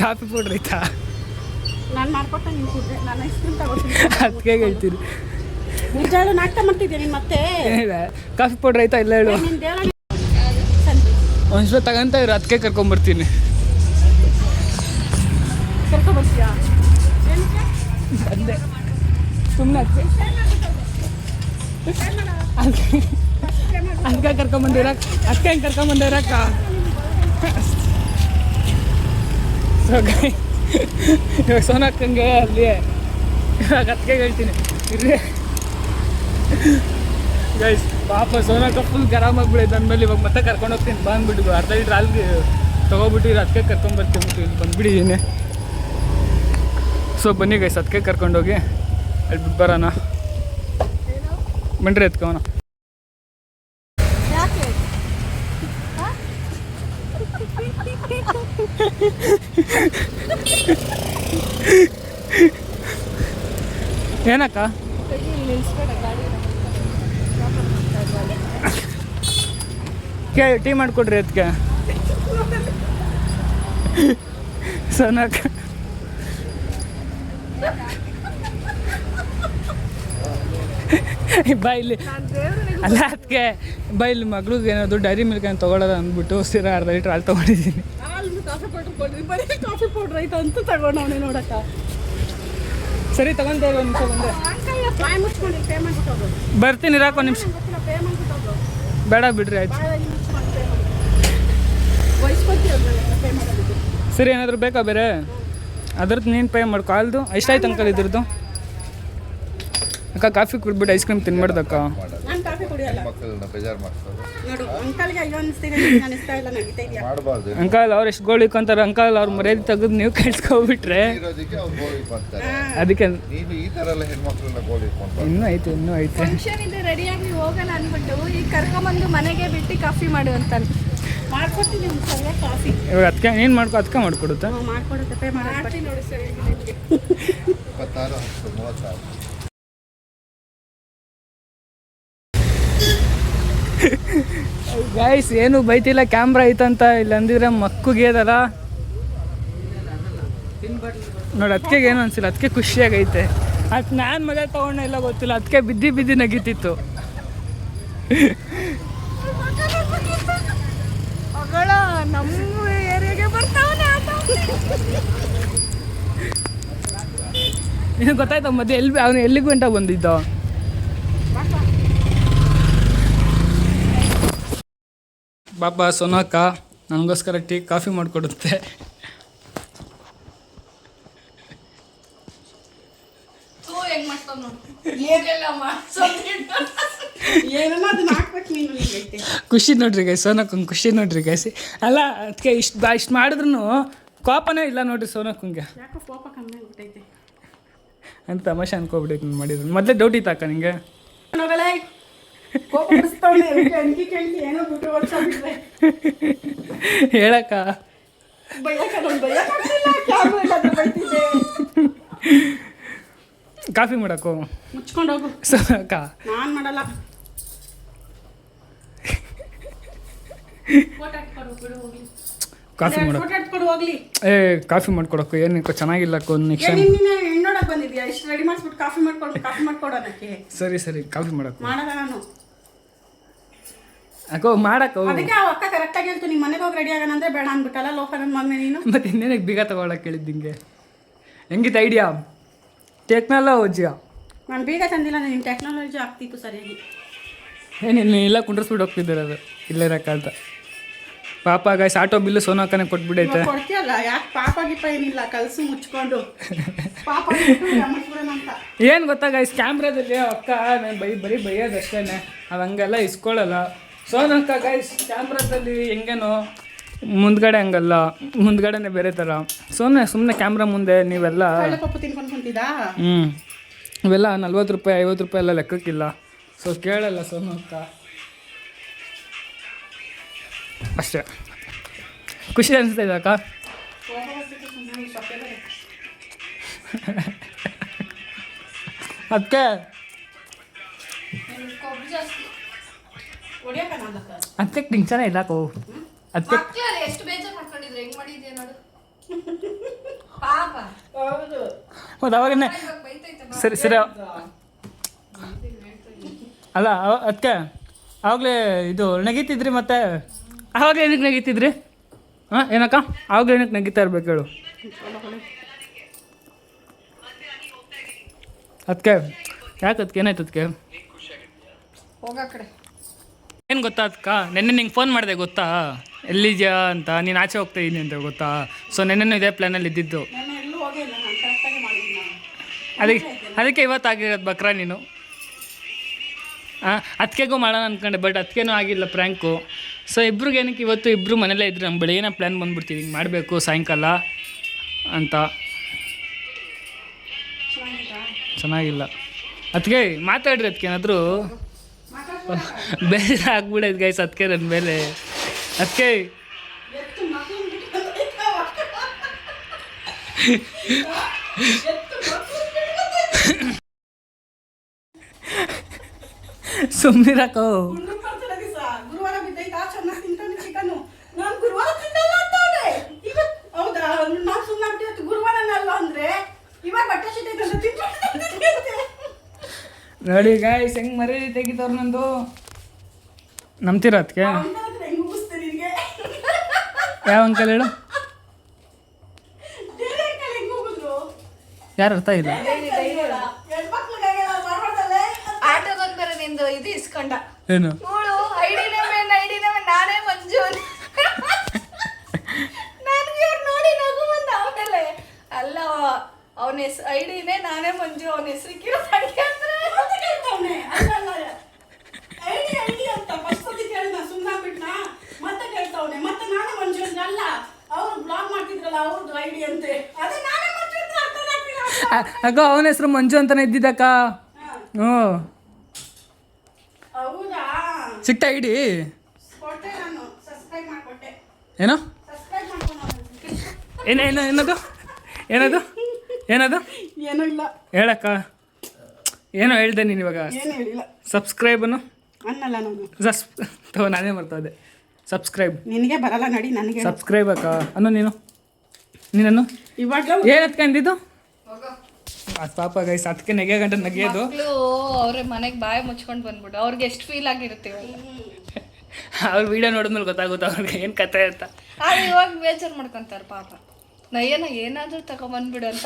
ಕಾಫಿ ಪೌಡ್ರ್ ಐತಾ? ನಾನು ಮಾಡ್ಕೊಟ್ಟೆ ನೀನು ಕುಡ್ದೆ. ನಾನು ಐಸ್ ಕ್ರೀಮ್ ತಗೋತೀನಿ. ಅದಕ್ಕೆ ಹೇಳ್ತೀರಿ. ನಿಜ ಹೇಳು, ನಾಟಕ ಮಾಡ್ತಿದ್ದೆ ನೀನು ಮತ್ತೆ. ಕಾಫಿ ಪೌಡ್ರ್ ಐತಾ ಇಲ್ಲ ಹೇಳು. ನೀನು ದೇವರ ಸಂಜೆ ಒಂದ್ಸಲ ತಗೊಂತ ಇರು, ಅದಕ್ಕೆ ಕರ್ಕೊಂಬರ್ತೀನಿ. ಕರ್ಕೊಬರ್ತೀಯಾ? ಬಂದೆ ಸುಮ್ಮನೆ ಅದಕ್ಕೆ ಕರ್ಕೊಂಬಂದಿರಕ್ಕ. ಅದಕ್ಕೆ ಹೆಂಗೆ ಕರ್ಕೊಂಬಂದಿರಕ್ಕ? ಸೊ ಇವಾಗ ಸೋನಕ್ಕಂಗೆ ಅಲ್ಲಿ ಇವಾಗ ಅದಕ್ಕೆ ಹೇಳ್ತೀನಿ ಇರ್ರಿ ಗೈಸ್. ಪಾಪ ಸೋನಕ್ಕ ಫುಲ್ ಗರಾಮಾಗ್ಬಿಡೈತೆ ಅಂದಮೇಲೆ ಇವಾಗ ಮತ್ತೆ ಕರ್ಕೊಂಡು ಹೋಗ್ತೀನಿ ಬಂದ್ಬಿಟ್ಟು. ಅರ್ಧ ಲೀಟ್ರ್ ಹಾಲ್ಗೆ ತೊಗೊಬಿಟ್ಟಿರಿ. ಅದಕ್ಕೆ ಕರ್ಕೊಂಬರ್ತೀನಿ. ಇಲ್ಲಿ ಬಂದ್ಬಿಟ್ಟಿದ್ದೀನಿ. ಸೊ ಬನ್ನಿ ಗೈಸ್ ಅದಕ್ಕೆ ಕರ್ಕೊಂಡೋಗಿ ಅಲ್ಲಿ ಬಿಟ್ಟು ಬರೋಣ. ಬನ್ರಿ ಎತ್ಕೋಣ. ಯಾಕೆ ಏನಕ್ಕ ಟೀ ಮಾಡಿಕೊಡ್ರಿ ಅದಕ್ಕೆ ಸೋನಕ್ಕ ಬಾ ಇಲ್ಲಿ ಅಲ್ಲ ಅದಕ್ಕೆ ಬಾ ಇಲ್ಲಿ ಮಗಳಿಗೆ ಏನಾದ್ರು ಡೈರಿ ಮಿಲ್ಕ್ ಏನು ತೊಗೊಳೋದು ಅಂದ್ಬಿಟ್ಟು ಸಿರಾ ಅರ್ಧ ಲೀಟ್ರ್ ಹಾಲು ತೊಗೊಂಡಿದ್ದೀನಿ. ಕಾಫಿ ಪೌಡ್ರ್ ಕೊಡ್ರಿ, ಬರೀ ಕಾಫಿ ಪೌಡ್ರ್ ಐತೆ ಅಂತ ತಗೊಂಡವನೇ ನೋಡಕ್ಕ. ಸರಿ ತಗೊಂತೇವೆ ಒಂದು ನಿಮಿಷ ಬಂದೆ ಬಾಯಿ ಮುಚ್ಕೊಂಡು ಪೇ ಮಾಡ್ಬಿಟ್ಟು ಹೋಗು. ಬರ್ತೀನಿ ಇರಾಕೋ ನಿಮಿಷ. ಪೇ ಮಾಡ್ಬಿಟ್ಟು ಹೋಗು. ಬೇಡ ಬಿಡ್ರಿ ಆಯ್ತು. ಬಾಯಿ ಮುಚ್ಕೊಂಡು ಪೇ ಮಾಡಿ ವಯಸ್ಕೊಡ್ತೀವಿ ಪೇ ಮಾಡೋದಕ್ಕೆ. ಸರಿ ಏನಾದರೂ ಬೇಕಾ ಬೇರೆ? ಅದ್ರದ್ದು ನೀನು ಪೇ ಮಾಡ್ಕೊ. ಅಲ್ದು ಎಷ್ಟಾಯ್ತು ಅಂಕಲ್ ಇದ್ರದ್ದು? ಅಕ್ಕ ಕಾಫಿ ಕುಡ್ಬಿಟ್ಟು ಐಸ್ ಕ್ರೀಮ್ ತಿನ್ಬಾರ್ದಕ್ಕ. ನಾನು ಕಾಫಿ ಕುಡಿಯಲ್ಲ. ಮಕ್ಕಳನ್ನ ಬೇಜಾರು ಮಾಡ್ತಾರೆ. ನೋಡು ಅಂಕಲ್ಗೆ ಅಯ್ಯೋ ಅನಿಸ್ತಿದೆ, ಅನಿಸ್ತಾ ಇಲ್ಲ, ನಡೀತಾ ಇದೆಯಾ? ಮಾಡಬಾರ್ದು. ಅಂಕಲ್ ಅವ್ರು ಎಷ್ಟು ಗೋಳಿ ಅಂತಾರೆ ಅಂಕಲ್, ಅವ್ರ ಮರ್ಯಾದೆ ತೆಗೆದು ನೀವು ಕೇಳಿಸ್ಕೊಬಿಟ್ರೆ ಇರೋದಕ್ಕೆ ಅವ್ರು ಗೋಳಿ ಮಾಡ್ತಾರೆ. ಅದಕ್ಕೆ ನೀನು ಈ ಥರ ಎಲ್ಲ ಹೆಣ್ಮಕ್ಳನ್ನ ಗೋಳಿ ಇಟ್ಕೊಂಡು ಇನ್ನೂ ಐತೆ ಇನ್ನೂ ಐತೆ. ಫಂಕ್ಷನ್ ಇದೆ ರೆಡಿಯಾಗಿ ಹೋಗಲ್ಲ ಅಂದ್ಬಿಟ್ಟು ಈಗ ಕರ್ಕೊಂಬಂದು ಮನೆಗೆ ಬಿಟ್ಟು ಕಾಫಿ ಮಾಡು ಅಂತ ಮಾಡ್ಕೊಡ್ತೀನಿ ಒಂದು ಸಲ ಕಾಫಿ. ಇವಾಗ ಅದಕ್ಕೆ ನೀನು ಮಾಡ್ಕೊ, ಅದಕ್ಕೆ ಮಾಡ್ಕೊಡುತ್ತಾ? ಮಾಡ್ಕೊಡುತ್ತೆ, ಪೇ ಮಾಡ್ತೀನಿ ನೋಡಿ ಸರ್. 26, 10, 36. ಗಾಯ್ಸ್ ಏನು ಬೈತಿಲ್ಲ, ಕ್ಯಾಮ್ರಾ ಐತಂತ. ಇಲ್ಲ ಅಂದಿದ್ರೆ ಮಕ್ಕುಗೆ ಅದಲ್ಲ ನೋಡಿ. ಅದಕ್ಕೆ ಏನು ಅನಿಸಿಲ್ಲ, ಅದಕ್ಕೆ ಖುಷಿಯಾಗೈತೆ. ಅದು ನಾನು ಮಜಾ ತೊಗೊಂಡ ಇಲ್ಲ ಗೊತ್ತಿಲ್ಲ, ಅದಕ್ಕೆ ಬಿದ್ದಿ ಬಿದ್ದಿ ನಗೀತಿತ್ತು. ಮಗಳ ನಮ್ಮ ಏರಿಯಾಗೆ ಬರ್ತಾವನೆ ನಿನಗೆ ಗೊತ್ತಾಯ್ತು ಮಧ್ಯೆ ಅವನು ಎಲ್ಲಿಗೂ ಗಂಟ ಬಂದಿದ್ದ. ಪಾಪ ಸೋನಕ್ಕ ನನಗೋಸ್ಕರ ಟೀ ಕಾಫಿ ಮಾಡಿಕೊಡುತ್ತೆ. ಹೆಂಗ್ ಮಾಡ್ತಾವ ನೋಡಿ ಏನೆಲ್ಲ ಏನನ್ನ ಅದನ್ನ ಹಾಕ್ಬೇಕು ನೀನು. ನಿಂಗೈತೆ ಖುಷಿ ನೋಡ್ರಿ ಗೈಸ್, ಸೋನಕ್ಕಂಗೆ ಖುಷಿ ನೋಡ್ರಿ ಗೈಸ್. ಅಲ್ಲ ಅದಕ್ಕೆ ಇಷ್ಟು ಮಾಡಿದ್ರು ಕೋಪನೇ ಇಲ್ಲ ನೋಡ್ರಿ ಸೋನಕ್ಕಂಗೆ. ಯಾಕೋ ಕೋಪ ಕಮ್ಮಿ ಆಗ್ಬಿಟ್ಟೈತೆ ಅಂತ ತಮಾಷೆ ಅನ್ಕೋಬಿಟ್ಟೈತೆ ಮಾಡಿದ್ರು. ಮೊದಲೇ ಡೌಟ್ ಇತ್ತಾಕ ನಿಂಗೆ? ನೋಡಲೇ ಕೋಪ ಬಿಡಿಸ್ತಾವನೆ. ಅಂಕಿ ಕೇಳಿ ಏನೋ ಬಿಟ್ಟು ವರ್ಷ ಬಿಟ್ರೆ ಹೇಳಕ್ಕ ಬೈಯಕ್ಕ ನೋಡಿ, ಬೈಯಕ್ಕಾಗ್ತಿಲ್ಲ, ಕ್ಯಾಮ್ರಾ ಇಲ್ಲಾಂದ್ರೆ ಬೈತಿದ್ದೆ. ಕಾಫಿ ಮಾಡಕ್ಕೋ ಮುಚ್ಕೊಂಡು ಹೋಗು. ಸೋನಕ್ಕ ನಾನು ಮಾಡಲ್ಲ. ಫೋಟೋ ಹಾಕ್ಕೊಡು, ಬಿಡು ಹೋಗ್ಲಿ. ಕಾಫಿ ಮಾಡೋ ಫೋಟೋ ಹಾಕ್ಕೊಡು ಹೋಗ್ಲಿ. ಕಾಫಿ ಮಾಡ್ಕೊಡಕ್ಕೋ ಏನಕ್ಕೋ ಚೆನ್ನಾಗಿಲ್ಲಕ್ಕೋ ನೆಕ್ಸ್ಟ್ ನೀನು ಹೆಣ್ಣೋಡಕ್ ಬಂದಿದ್ಯಾ? ಇಷ್ಟು ರೆಡಿ ಮಾಡಿಸ್ಬಿಟ್ಟು ಕಾಫಿ ಮಾಡ್ಕೊಡೋದಕ್ಕೆ. ಸರಿ ಸರಿ ಕಾಫಿ ಮಾಡಕ್ಕೋ. ಮಾಡಲ್ಲ ನಾನು. ಅಕ್ಕೋ ಮಾಡಕ್ಕೋ. ಅದಕ್ಕೆ ಆ ಅಕ್ಕ ಕರೆಕ್ಟಾಗಿ ಹೇಳ್ತು, ನಿಮ್ಮ ಮನೆಗೆ ಹೋಗಿ ರೆಡಿ ಆಗೋಣ ಅಂದ್ರೆ ಬೇಡ ಅಂದ್ಬಿಟ್ಟಲ್ಲ ಲೋಕ ನನ್ನ ಮಗನೇ ನೀನು. ಮತ್ತೆ ಇನ್ನೇನಕ್ಕೆ ಬೀಗ ತಗೊಳಕ್ಕೆ ಕೇಳಿದ್ದಿಂಗೆ? ಹೆಂಗಿತ್ತು ಐಡಿಯಾ? ಟೆಕ್ನಾಲಜಿಯಾ? ನಾನು ಬೀಗ ತಂದಿಲ್ಲ, ನಿನ್ನ ಟೆಕ್ನಾಲಜಿ ಆಗ್ತಿತ್ತು ಸರಿಯಾಗಿ. ಏನಿಲ್ಲ ಎಲ್ಲ ಕುಂಡ್ರಿಸ್ಬಿಟ್ಟು ಹೋಗ್ತಿದ್ದಾರೆ ಅದು ಇಲ್ಲೇ ಇರೋಕ್ಕಂತ. ಪಾಪ ಗಾಯ್ಸ್ ಆಟೋ ಬಿಲ್ಲು ಸೋನಕ್ಕನೇ ಕೊಟ್ಬಿಡೈತೆ. ಕೊಡ್ತೀಯಲ್ಲ, ಯಾಕೆ ಪಾಪ ಗಿಪ್ಪ ಏನಿಲ್ಲ, ಕಲ್ಸು ಮುಚ್ಕೊಂಡು ಪಾಪ ಮುಚ್ಬಿಡೋಣ ಅಂತ. ಏನು ಗೊತ್ತಾ ಗಾಯ್ಸ್, ಕ್ಯಾಮ್ರಾದಲ್ಲಿ ಅಕ್ಕ ನಾನು ಬರೀ ಬೈಯೋದಷ್ಟೇ, ಅದು ಹಂಗೆಲ್ಲ ಇಸ್ಕೊಳ್ಳಲ್ಲ. ಸೋನಕ್ಕ ಗಾಯ್ಸ್ ಕ್ಯಾಮ್ರಾದಲ್ಲಿ ಹೆಂಗೇನೋ ಮುಂದ್ಗಡೆ ಹಂಗಲ್ಲ, ಮುಂದ್ಗಡೆನೇ ಬೇರೆ ಥರ. ಸುಮ್ಮನೆ ಕ್ಯಾಮ್ರಾ ಮುಂದೆ ನೀವೆಲ್ಲ ಪಪ್ಪು ತಿನ್ಕೊಂಡು ಕುಂತಿದ್ದಾ? ಇವೆಲ್ಲ 40 ರೂಪಾಯಿ 50 ರೂಪಾಯಿ ಎಲ್ಲ ಲೆಕ್ಕಕ್ಕಿಲ್ಲ. ಸೊ ಕೇಳಲ್ಲ ಸೋನಕ್ಕ ಅಷ್ಟೇ. ಖುಷಿ ಅನಿಸ್ತಾ ಇದೆ ಅಕ್ಕ. ಅದಕ್ಕೆ ಅದಕ್ಕೆ ಟೆನ್ಷನ್ ಇಲ್ಲಕ್ಕೋ. ಅದಕ್ಕೆ ಮಕ್ಕಳಲ್ಲಿ ಎಷ್ಟು ಬೇಜಾರು ಮಾಡ್ಕೊಂಡಿದ್ರೆ ಹೆಂಗ್ ಮಾಡಿದ್ಯಾ ನೋಡು ಪಾಪ. ಹೌದು. ಹೌದು ಅವಾಗನೇ ಇವಾಗ ಬೈತೈತೆ ಸರಿ ಸರಿ ಅಲ್ಲ ಅದಕ್ಕೆ ಆವಾಗಲೇ ಇದು ನಗೀತಿದ್ರಿ. ಮತ್ತೆ ಆವಾಗಲೇ ಏನಕ್ಕೆ ನಗೀತಿದ್ರಿ? ಹಾಂ ಏನಕ್ಕ ಆವಾಗಲೇ ಏನಕ್ಕೆ ನಗೀತಾ ಇರ್ಬೇಕು ಹೇಳು? ಅದಕ್ಕೆ ಯಾಕೆ ಅದಕ್ಕೆ ಏನಾಯ್ತು? ಅದಕ್ಕೆ ಹೋಗ ಕಡೆ. ಏನು ಗೊತ್ತಾ ಅದಕ್ಕ, ನೆನ್ನೆ ನಿಂಗೆ ಫೋನ್ ಮಾಡಿದೆ ಗೊತ್ತಾ ಎಲ್ಲಿದ್ಯಾ ಅಂತ. ನೀನು ಆಚೆ ಹೋಗ್ತಾ ಇದ್ದೀನಿ ಅಂತ ಗೊತ್ತಾ. ಸೊ ನೆನ್ನೆನೂ ಇದೇ ಪ್ಲ್ಯಾನಲ್ಲಿ ಇದ್ದಿದ್ದು. ನಾನು ಎಲ್ಲೂ ಹೋಗಿಲ್ಲ, ನಾನು ಕರೆಕ್ಟಾಗಿ ಮಾಡಿದ್ದೀನಿ ನಾನು. ಅದಕ್ಕೆ ಇವತ್ತಾಗಿರೋದು ಬಕ್ರಾ ನೀನು. ಅದಕ್ಕೆಗೂ ಮಾಡೋಣ ಅಂದ್ಕೊಂಡೆ, ಬಟ್ ಅದಕ್ಕೇನೂ ಆಗಿಲ್ಲ ಪ್ರ್ಯಾಂಕು. ಸೊ ಇಬ್ರಿಗೆ ಏನಕ್ಕೆ ಇವತ್ತು ಇಬ್ಬರು ಮನೇಲೇ ಇದ್ರೆ ನಮ್ಮ ಬೆಳಿಗ್ಗೆ ಪ್ಲ್ಯಾನ್ ಬಂದ್ಬಿಡ್ತೀವಿ, ಹಿಂಗೆ ಮಾಡಬೇಕು ಸಾಯಂಕಾಲ ಅಂತ. ಚೆನ್ನಾಗಿಲ್ಲ ಅದಕ್ಕೆ ಮಾತಾಡ್ರಿ. ಅದಕ್ಕೇನಾದರೂ ಬೇರೆ ಆಗ್ಬಿಡೈತೆ ಗೈಸ್ ಅದಕ್ಕೆ ನನ್ನ ಮೇಲೆ. ಅದಕ್ಕೆ ಎತ್ತು ಮಕ್ಕಳು ಸುಮ್ಮನಿರಕೋ. ಹುಡುಗರು ಬರ್ತಾರೆ ದಿವಸ ಗುರುವಾರ ಬಿದ್ದೈತಾ ಚೆನ್ನಾಗಿ ತಿಂತಾನೆ ಚಿಕನ್ನು. ನಾನು ಗುರುವಾರ ತಿನ್ನಲ್ಲ ಅಂತವ್ರೆ ಇವತ್ತು. ಹೌದಾ? ನಾವು ಸುಮ್ಮನೆ ಇವತ್ತು ಗುರುವಾರನಲ್ಲ ಅಂದ್ರೆ ಇವಾಗ ಬಟ್ಟೆ ಸಿಟ್ಟೈತೆ ಅಂತ ತಿಂತ ನೋಡಿ ಗಾಯ್ಸ್ ಹೆಂಗ್ ಮರಿ ತೆಗಿತವ್ರು ನಂದು. ನಂಬ್ತೀರ ಅದಕ್ಕೆ? ಹೆಂಗ್ ಮುಗಿಸ್ತೀನಿ ನಿನಗೆ? ಯಾವ ಅಂಕಲ್ ಹೇಳು? ಬೇರೆ ಅಂಕಲ್ ಹೆಂಗ್ ಹೋಗಿದ್ರು? ಯಾರು ಅರ್ಥ ಇಲ್ಲ. ಹೆಣ್ಮಕ್ಳಿಗಾಗೆಲ್ಲ ಮಾಡ್ಬಾರ್ದಲ್ಲೇ. ಆಟೋಗೊಂದು ಬೇರೆ ನಿಂದು ಇದು ಇಸ್ಕೊಂಡ ಏನು? ನೋಡು ಐಡಿನೇ ನಾನೇ ಮಂಜು ನನಗೆ ಅವ್ರು ನೋಡಿ ನಗು ಬಂದ. ಆಮೇಲೆ ಅಲ್ಲ ಅವನ ಹೆಸರು ಐಡಿನೇ ನಾನೇ ಮಂಜು, ಅವನ ಹೆಸರು ಕಿರೋ ತಂಗಿ ಅಂದ್ರೆ ಮತ್ತೆ ಕೇಳ್ತಾವ್ನೆ. ಅಲ್ಲ ಐಡಿ ಅಂತ ಫಸ್ಟ್ ಸತಿ ಕೇಳಿದ ಸುಮ್ಮನೆ ಬಿಟ್ನಾ ಮತ್ತೆ ಕೇಳ್ತಾವ್ನೆ. ಮತ್ತೆ ನಾನೇ ಮಂಜು ಅಂದ್ರೆ ಅಲ್ಲ ಅವ್ರು ಬ್ಲಾಗ್ ಮಾಡ್ತಿದ್ರಲ್ಲ ಅವ್ರದ್ದು ಐಡಿ ಅಂತೆ. ಅದೇ ನಾನೇ ಮಂಜು ಅಂತ ಅರ್ಥ ಆಗ್ತಿಲ್ಲ. ಅಕ್ಕ ಅವನ ಹೆಸರು ಮಂಜು ಅಂತಾನೆ ಇದ್ದಿದ್ದಕ್ಕ. ಹ್ಞೂ ಹೌದಾ? ಸಿಕ್ತ ಐಡಿ ಕೊಟ್ಟೆ ನಾನು ಸಬ್ಸ್ಕ್ರೈಬ್ ಮಾಡ್ಕೊಟ್ಟೆ. ಏನೋ ಸಬ್ಸ್ಕ್ರೈಬ್ ಮಾಡ್ಕೊಂಡು ಏನದು ಏನದು ಏನದು ಏನೂ ಇಲ್ಲ ಹೇಳಕ್ಕ. ಏನೋ ಹೇಳ್ದೆ ನೀನು ಇವಾಗ. ಏನು ಹೇಳಿಲ್ಲ. ಸಬ್ಸ್ಕ್ರೈಬನು ಅನ್ನಲ್ಲ ನಾನು. ನಾನೇ ಮರ್ತೋದೆ. ಸಬ್ಸ್ಕ್ರೈಬ್ ನಿನಗೆ ಬರಲ್ಲ ನಡಿ ನನಗೆ. ಸಬ್ಸ್ಕ್ರೈಬ್ ಅಕ್ಕ ಅನ್ನು ನೀನು ಇವಾಗ ಏನು ಹತ್ಕೊಂಡಿದ್ದು? ಅದು ಪಾಪ ಗೈಸ್ ಅದಕ್ಕೆ ನೆಗೆ ಗಂಟೆ ನಗಿಯೋದು. ಮಕ್ಕಳು ಅವ್ರ ಮನೆಗೆ ಬಾಯಿ ಮುಚ್ಕೊಂಡು ಬಂದ್ಬಿಟ್ಟು ಅವ್ರಿಗೆ ಎಷ್ಟು ಫೀಲ್ ಆಗಿರುತ್ತೆ ಅವ್ರ ವಿಡಿಯೋ ನೋಡಿದ್ಮೇಲೆ ಗೊತ್ತಾಗುತ್ತೆ ಅವ್ರಿಗೆ ಏನು ಕತೆ ಅಂತ. ಆದ್ರೆ ಇವಾಗ ಬೇಜಾರು ಮಾಡ್ಕೊಂತಾರೆ ಪಾಪ. ನಯ್ಯನ ಏನಾದರೂ ತಗೊಂಬಂದ್ಬಿಡು ಅಂತ.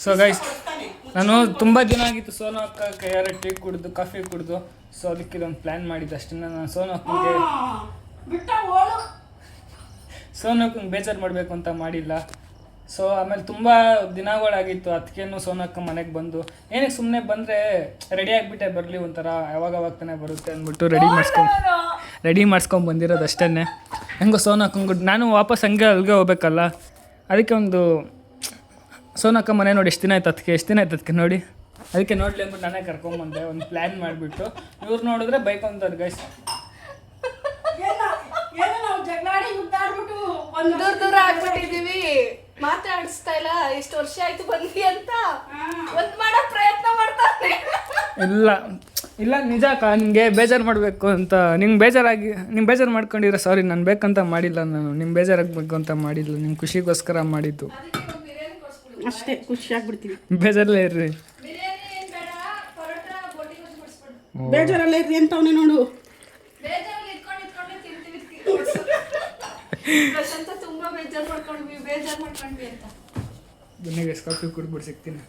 ಸೊ ಗೈಸ್ ನಾನು ತುಂಬ ದಿನ ಆಗಿತ್ತು ಸೋನು ಅಕ್ಕ ಕೈಯಾರ ಟೀ ಕುಡಿದು ಕಾಫಿ ಕುಡಿದು. ಸೊ ಅದಕ್ಕೆ ಇದೊಂದು ಪ್ಲ್ಯಾನ್ ಮಾಡಿದ್ದು ಅಷ್ಟೇ. ನಾನು ಸೋನು ಅಕ್ಕನಿಗೆ ಬೇಜಾರು ಮಾಡಬೇಕು ಅಂತ ಮಾಡಿಲ್ಲ. ಸೊ ಆಮೇಲೆ ತುಂಬ ದಿನಗಳಾಗಿತ್ತು. ಅದಕ್ಕೇನು ಸೋನು ಅಕ್ಕ ಮನೆಗೆ ಬಂದು ಏನಕ್ಕೆ ಸುಮ್ಮನೆ ಬಂದರೆ ರೆಡಿ ಆಗಿಬಿಟ್ಟೆ ಬರಲಿ ಒಂಥರ ಯಾವಾಗ ತಾನೇ ಬರುತ್ತೆ ಅಂದ್ಬಿಟ್ಟು ರೆಡಿ ಮಾಡಿಸ್ಕೊಂಡು ಬಂದಿರೋದು ಅಷ್ಟೇ. ಹೆಂಗೋ ಸೋನು ಅಕ್ಕಂಗೆ ನಾನು ವಾಪಸ್ ಹಂಗೆ ಅಲ್ಲಿಗೆ ಹೋಗ್ಬೇಕಲ್ಲ, ಅದಕ್ಕೆ ಒಂದು ಸೋನು ಅಕ್ಕ ಮನೆ ನೋಡಿ ಎಷ್ಟು ದಿನ ಆಯ್ತು ಅದಕ್ಕೆ ನೋಡಿ, ಅದಕ್ಕೆ ನೋಡಲಿ ಅಂದ್ಬಿಟ್ಟು ನಾನೇ ಕರ್ಕೊಂಬಂದೆ. ಒಂದು ಪ್ಲ್ಯಾನ್ ಮಾಡಿಬಿಟ್ಟು ಇವ್ರು ನೋಡಿದ್ರೆ ಬೈಕ್ ಅಂತಾರೆ ಗೈಸ್. ದೂರ ಆಗ್ಬಿಟ್ಟಿದೀವಿ, ಮಾತಾಡಿಸ್ತಾ ಇಲ್ಲ, ಇಷ್ಟು ವರ್ಷ ಆಯ್ತು ಬಂದ್ವಿ ಅಂತ ಒಂದ್ ಮಾಡೋ ಪ್ರಯತ್ನ ಮಾಡ್ತಾರೆ. ಇಲ್ಲ ನಿಜ ಅಕ್ಕ, ನಿಮಗೆ ಬೇಜಾರು ಮಾಡಬೇಕು ಅಂತ ನಿಂಗೆ ಬೇಜಾರು ಮಾಡ್ಕೊಂಡಿರೋ ಸಾರಿ. ನಾನು ಬೇಕಂತ ಮಾಡಿಲ್ಲ, ನಾನು ನಿಮ್ಗೆ ಬೇಜಾರಾಗಬೇಕು ಅಂತ ಮಾಡಿಲ್ಲ, ನಿಮ್ಮ ಖುಷಿಗೋಸ್ಕರ ಮಾಡಿದ್ದು ಅಷ್ಟೇ. ಖುಷಿಯಾಗ್ಬಿಡ್ತೀವಿ. ಬೇಜಾರಲ್ಲೇ ಇರ್ರಿ. ಬೇಜಾರಲ್ಲೇ ಇರ್ರಿ ಅಂತವನೇ ನೋಡು. ಪ್ರಶಾಂತ ತುಂಬಾ ಬೇಜಾರು ಮಾಡ್ಕೊಂಡ್ವಿ ಅಂತ. ಬನ್ನಿ ಕಾಫಿ ಕುಡ್ಬಿಟ್ಟು ಸಿಗ್ತೀನಿ.